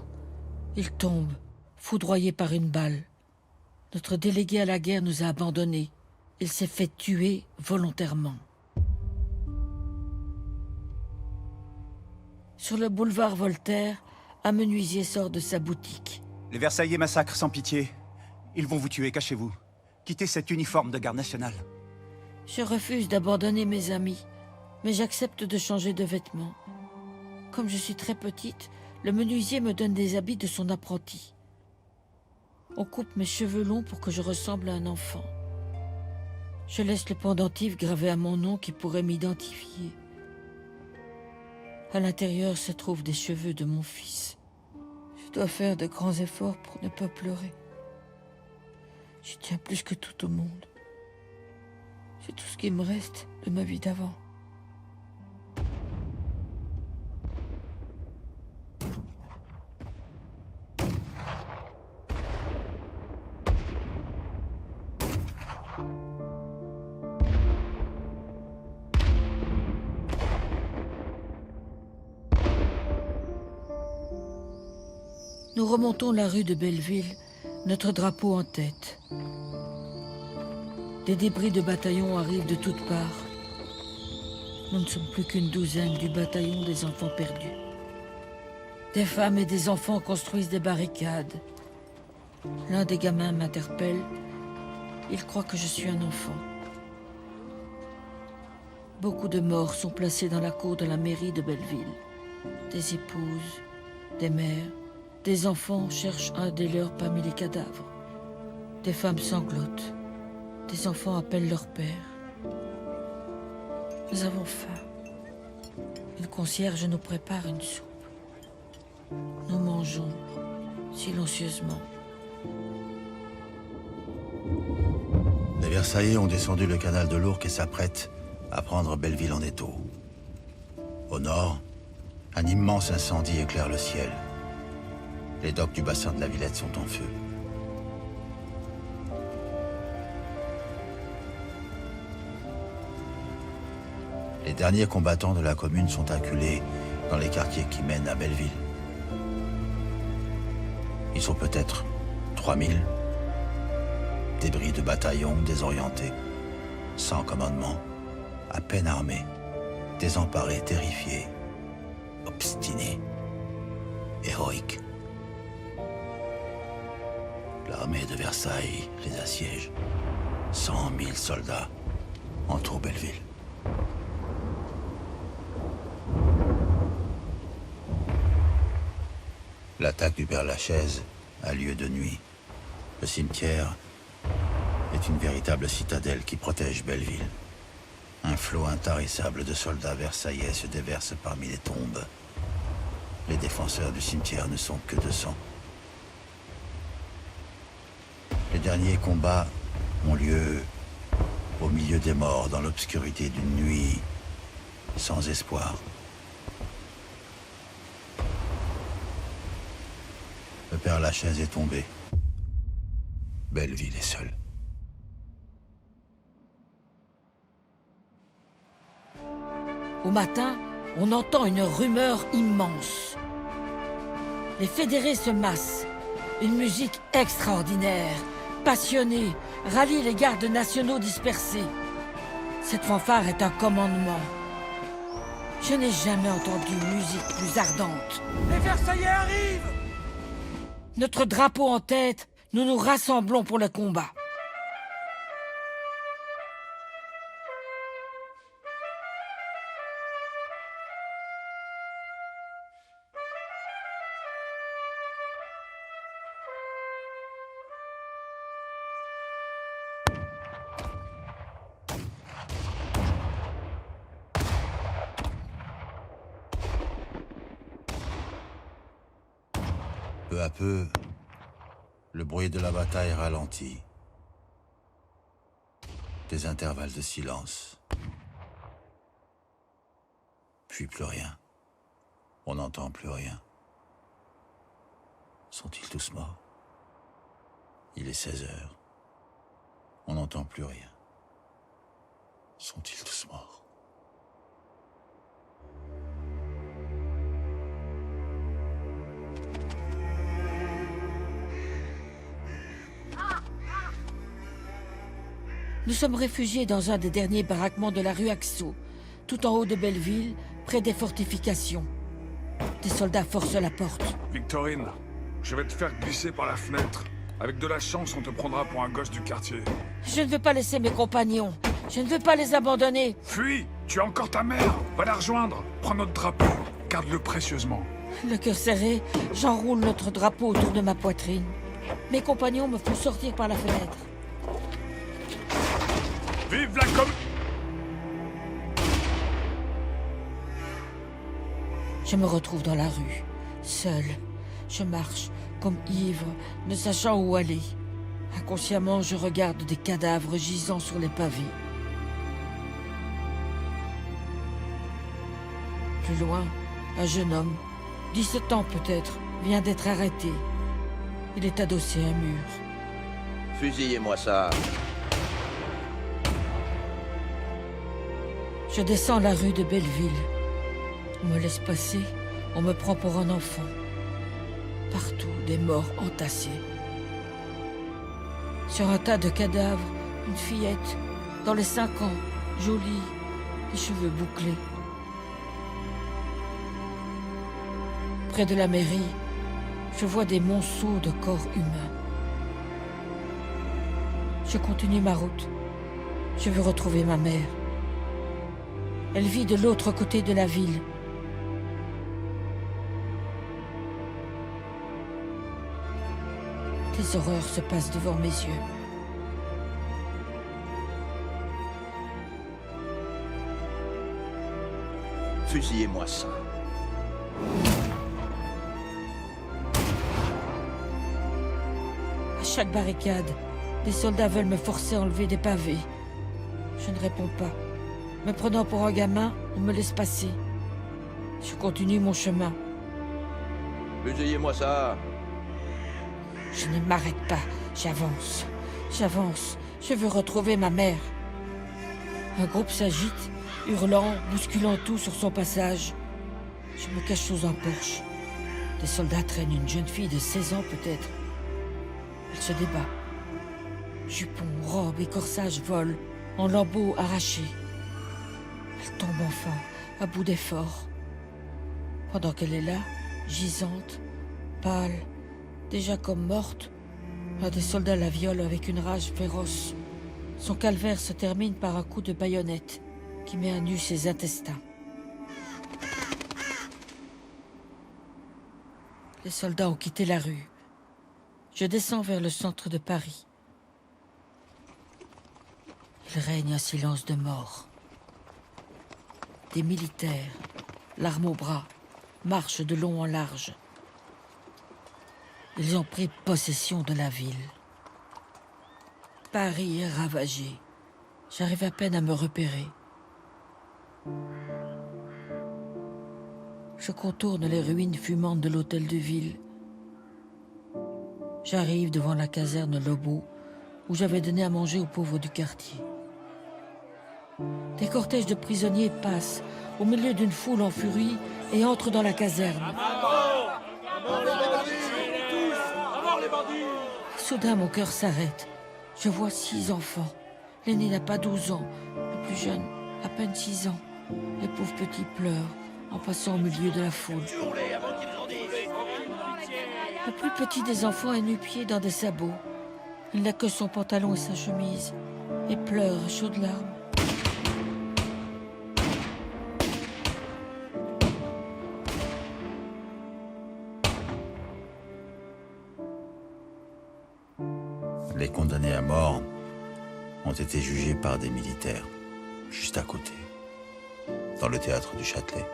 il tombe, foudroyé par une balle. Notre délégué à la guerre nous a abandonnés. Il s'est fait tuer volontairement. Sur le boulevard Voltaire, un menuisier sort de sa boutique. Les Versaillais massacrent sans pitié. Ils vont vous tuer, cachez-vous. Quittez cet uniforme de garde nationale. Je refuse d'abandonner mes amis, mais j'accepte de changer de vêtements. Comme je suis très petite, le menuisier me donne des habits de son apprenti. On coupe mes cheveux longs pour que je ressemble à un enfant. Je laisse le pendentif gravé à mon nom qui pourrait m'identifier. À l'intérieur se trouvent des cheveux de mon fils. dois faire de grands efforts pour ne pas pleurer. J'y tiens plus que tout au monde. C'est tout ce qui me reste de ma vie d'avant. Nous remontons la rue de Belleville, notre drapeau en tête. Des débris de bataillons arrivent de toutes parts. Nous ne sommes plus qu'une douzaine du bataillon des enfants perdus. Des femmes et des enfants construisent des barricades. L'un des gamins m'interpelle. Il croit que je suis un enfant. Beaucoup de morts sont placés dans la cour de la mairie de Belleville. Des épouses, des mères, des enfants cherchent un des leurs parmi les cadavres. Des femmes sanglotent. Des enfants appellent leur père. Nous avons faim. Une concierge nous prépare une soupe. Nous mangeons silencieusement. Les Versaillais ont descendu le canal de l'Ourcq et s'apprêtent à prendre Belleville en étau. Au nord, un immense incendie éclaire le ciel. Les docks du bassin de la Villette sont en feu. Les derniers combattants de la commune sont acculés dans les quartiers qui mènent à Belleville. Ils sont peut-être 3000. Débris de bataillons désorientés, sans commandement, à peine armés, désemparés, terrifiés, obstinés, héroïques. L'armée de Versailles les assiège. 100 000 soldats entourent Belleville. L'attaque du Père-Lachaise a lieu de nuit. Le cimetière est une véritable citadelle qui protège Belleville. Un flot intarissable de soldats versaillais se déverse parmi les tombes. Les défenseurs du cimetière ne sont que 200. Les derniers combats ont lieu au milieu des morts, dans l'obscurité d'une nuit sans espoir. Le Père-Lachaise est tombé. Belleville est seule. Au matin, on entend une rumeur immense. Les fédérés se massent. Une musique extraordinaire, passionnée, rallie les gardes nationaux dispersés. Cette fanfare est un commandement. Je n'ai jamais entendu musique plus ardente. Les Versaillais arrivent! Notre drapeau en tête, nous nous rassemblons pour le combat. Peu à peu, le bruit de la bataille ralentit. Des intervalles de silence. Puis plus rien. On n'entend plus rien. Sont-ils tous morts? Il est 16 heures. On n'entend plus rien. Sont-ils tous morts? Nous sommes réfugiés dans un des derniers baraquements de la rue Axo, tout en haut de Belleville, près des fortifications. Des soldats forcent la porte. Victorine, je vais te faire glisser par la fenêtre. Avec de la chance, on te prendra pour un gosse du quartier. Je ne veux pas laisser mes compagnons. Je ne veux pas les abandonner. Fuis! Tu as encore ta mère! Va la rejoindre! Prends notre drapeau. Garde-le précieusement. Le cœur serré, j'enroule notre drapeau autour de ma poitrine. Mes compagnons me font sortir par la fenêtre. Vive la com... Je me retrouve dans la rue, seule, Je marche, comme ivre, ne sachant où aller. Inconsciemment, je regarde des cadavres gisant sur les pavés. Plus loin, un jeune homme, 17 ans peut-être, vient d'être arrêté. Il est adossé à un mur. Fusillez-moi ça. Je descends la rue de Belleville. On me laisse passer, on me prend pour un enfant. Partout, des morts entassés. Sur un tas de cadavres, une fillette, dans les 5 ans, jolie, les cheveux bouclés. Près de la mairie, je vois des monceaux de corps humains. Je continue ma route. Je veux retrouver ma mère. Elle vit de l'autre côté de la ville. Des horreurs se passent devant mes yeux. Fusillez-moi ça. À chaque barricade, des soldats veulent me forcer à enlever des pavés. Je ne réponds pas. Me prenant pour un gamin, on me laisse passer. Je continue mon chemin. Fusillez-moi ça. Je ne m'arrête pas, j'avance. J'avance, je veux retrouver ma mère. Un groupe s'agite, hurlant, bousculant tout sur son passage. Je me cache sous un porche. Des soldats traînent une jeune fille de 16 ans peut-être. Elle se débat. Jupon, robe et corsage volent, en lambeaux arrachés. Elle tombe enfin, à bout d'efforts. Pendant qu'elle est là, gisante, pâle, déjà comme morte, un des soldats la viole avec une rage féroce. Son calvaire se termine par un coup de baïonnette qui met à nu ses intestins. Les soldats ont quitté la rue. Je descends vers le centre de Paris. Il règne un silence de mort. Des militaires, l'arme au bras, marchent de long en large. Ils ont pris possession de la ville. Paris est ravagé. J'arrive à peine à me repérer. Je contourne les ruines fumantes de l'hôtel de ville. J'arrive devant la caserne Lobeau, où j'avais donné à manger aux pauvres du quartier. Des cortèges de prisonniers passent au milieu d'une foule en furie et entrent dans la caserne. Soudain, mon cœur s'arrête. Je vois 6 enfants. L'aîné n'a pas 12 ans, le plus jeune, à peine 6 ans. Les pauvres petits pleurent en passant au milieu de la foule. Le plus petit des enfants est nu-pied dans des sabots. Il n'a que son pantalon et sa chemise, et pleure à chaudes larmes. Les condamnés à mort ont été jugés par des militaires, juste à côté, dans le théâtre du Châtelet.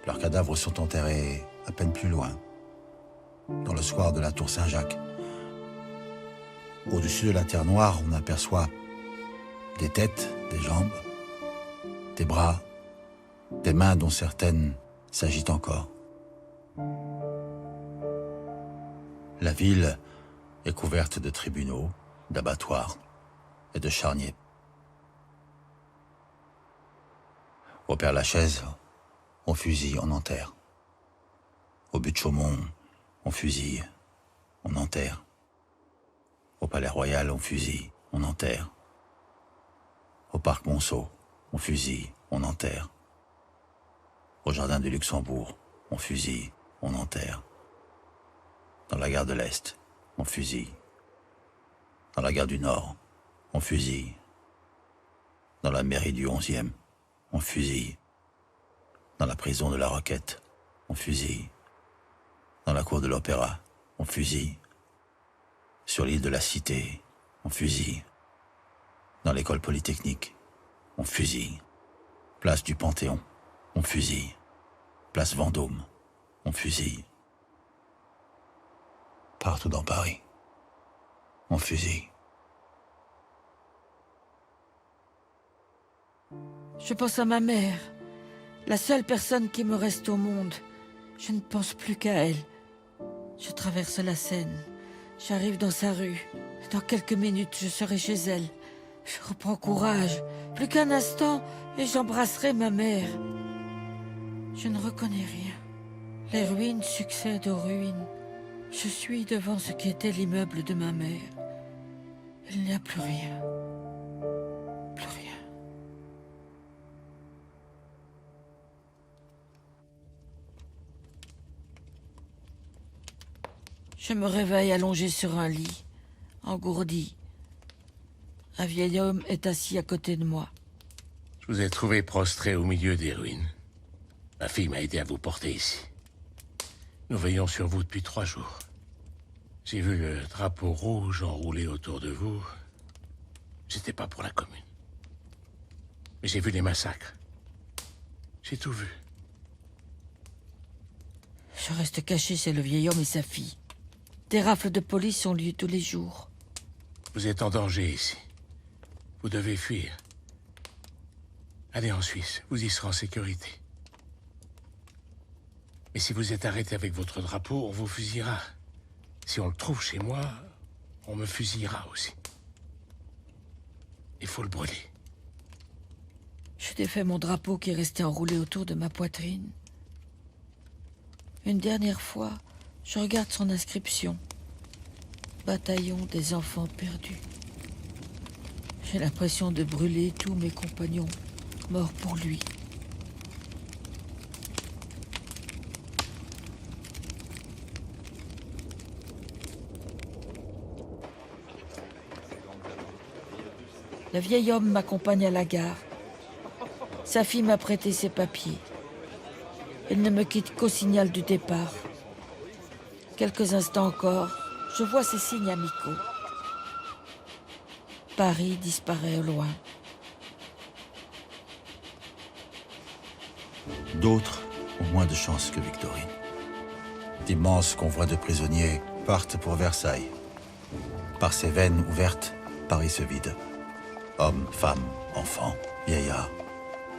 Leurs cadavres sont enterrés à peine plus loin, dans le square de la Tour Saint-Jacques. Au-dessus de la terre noire, on aperçoit des têtes, des jambes, des bras, des mains dont certaines s'agitent encore. La ville est couverte de tribunaux, d'abattoirs et de charniers. Au Père-Lachaise, on fusille, on enterre. Au but de Chaumont, on fusille, on enterre. Au Palais Royal, on fusille, on enterre. Au Parc Monceau, on fusille, on enterre. Au Jardin du Luxembourg, on fusille, on enterre. Dans la gare de l'Est, on fusille. Dans la gare du Nord, on fusille. Dans la mairie du 11e, on fusille. Dans la prison de la Roquette, on fusille. Dans la cour de l'Opéra, on fusille. Sur l'île de la Cité, on fusille. Dans l'école polytechnique, on fusille. Place du Panthéon, on fusille. Place Vendôme, on fusille. partout dans Paris. On fusille. Je pense à ma mère, la seule personne qui me reste au monde. Je ne pense plus qu'à elle. Je traverse la Seine. J'arrive dans sa rue. Dans quelques minutes, je serai chez elle. Je reprends courage. Plus qu'un instant, et j'embrasserai ma mère. Je ne reconnais rien. Les ruines succèdent aux ruines. Je suis devant ce qui était l'immeuble de ma mère. Il n'y a plus rien. Plus rien. Je me réveille allongé sur un lit, engourdi. Un vieil homme est assis à côté de moi. Je vous ai trouvé prostré au milieu des ruines. Ma fille m'a aidé à vous porter ici. Nous veillons sur vous depuis 3 jours. J'ai vu le drapeau rouge enroulé autour de vous. J'étais pas pour la commune. Mais j'ai vu les massacres. J'ai tout vu. Je reste caché chez le vieil homme et sa fille. Des rafles de police ont lieu tous les jours. Vous êtes en danger ici. Vous devez fuir. Allez en Suisse, vous y serez en sécurité. Mais si vous êtes arrêté avec votre drapeau, on vous fusillera. Si on le trouve chez moi, on me fusillera aussi. Il faut le brûler. Je défais mon drapeau qui est resté enroulé autour de ma poitrine. Une dernière fois, je regarde son inscription. Bataillon des enfants perdus. J'ai l'impression de brûler tous mes compagnons, morts pour lui. Le vieil homme m'accompagne à la gare. Sa fille m'a prêté ses papiers. Il ne me quitte qu'au signal du départ. Quelques instants encore, je vois ces signes amicaux. Paris disparaît au loin. D'autres ont moins de chance que Victorine. D'immenses convois de prisonniers partent pour Versailles. Par ces veines ouvertes, Paris se vide. Hommes, femmes, enfants, vieillards,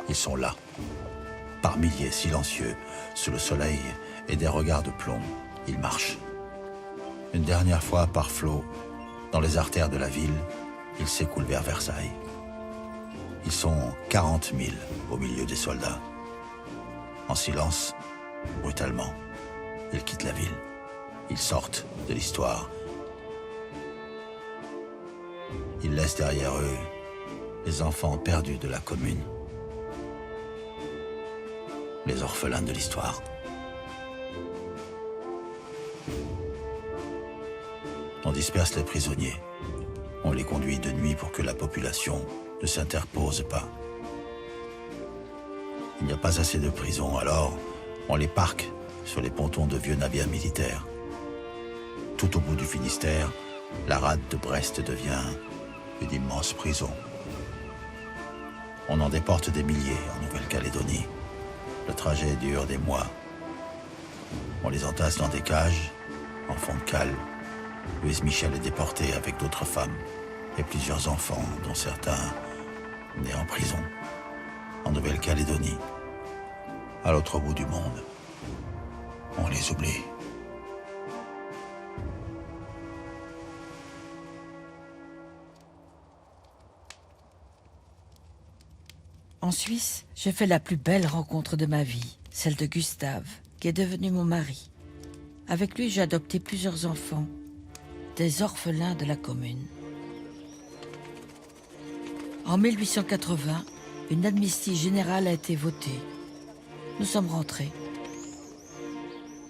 ils sont là. Par milliers silencieux, sous le soleil et des regards de plomb, ils marchent. Une dernière fois par flot, dans les artères de la ville, ils s'écoulent vers Versailles. Ils sont 40 000 au milieu des soldats. En silence, brutalement, ils quittent la ville. Ils sortent de l'histoire. Ils laissent derrière eux les enfants perdus de la commune. Les orphelins de l'histoire. On disperse les prisonniers. On les conduit de nuit pour que la population ne s'interpose pas. Il n'y a pas assez de prisons, alors on les parque sur les pontons de vieux navires militaires. Tout au bout du Finistère, la rade de Brest devient une immense prison. On en déporte des milliers en Nouvelle-Calédonie. Le trajet dure des mois. On les entasse dans des cages, en fond de cale. Louise Michel est déportée avec d'autres femmes et plusieurs enfants, dont certains nés en prison, en Nouvelle-Calédonie, à l'autre bout du monde. On les oublie. En Suisse, j'ai fait la plus belle rencontre de ma vie, celle de Gustave, qui est devenu mon mari. Avec lui, j'ai adopté plusieurs enfants, des orphelins de la commune. En 1880, une amnistie générale a été votée. Nous sommes rentrés.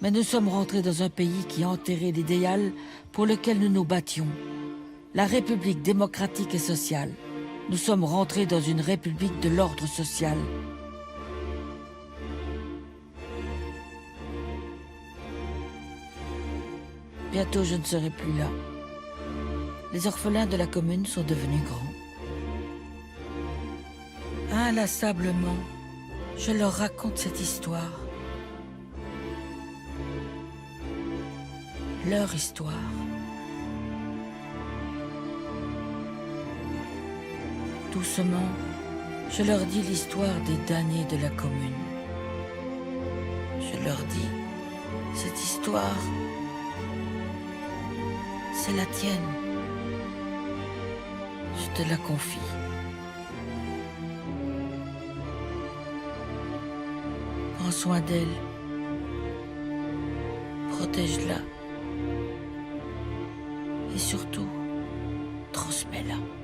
Mais nous sommes rentrés dans un pays qui a enterré l'idéal pour lequel nous nous battions, la République démocratique et sociale. Nous sommes rentrés dans une république de l'ordre social. Bientôt, je ne serai plus là. Les orphelins de la commune sont devenus grands. Inlassablement, je leur raconte cette histoire. leur histoire. Doucement, je leur dis l'histoire des damnés de la commune. Je leur dis, cette histoire, c'est la tienne. Je te la confie. Prends soin d'elle. Protège-la. Et surtout, transmets-la.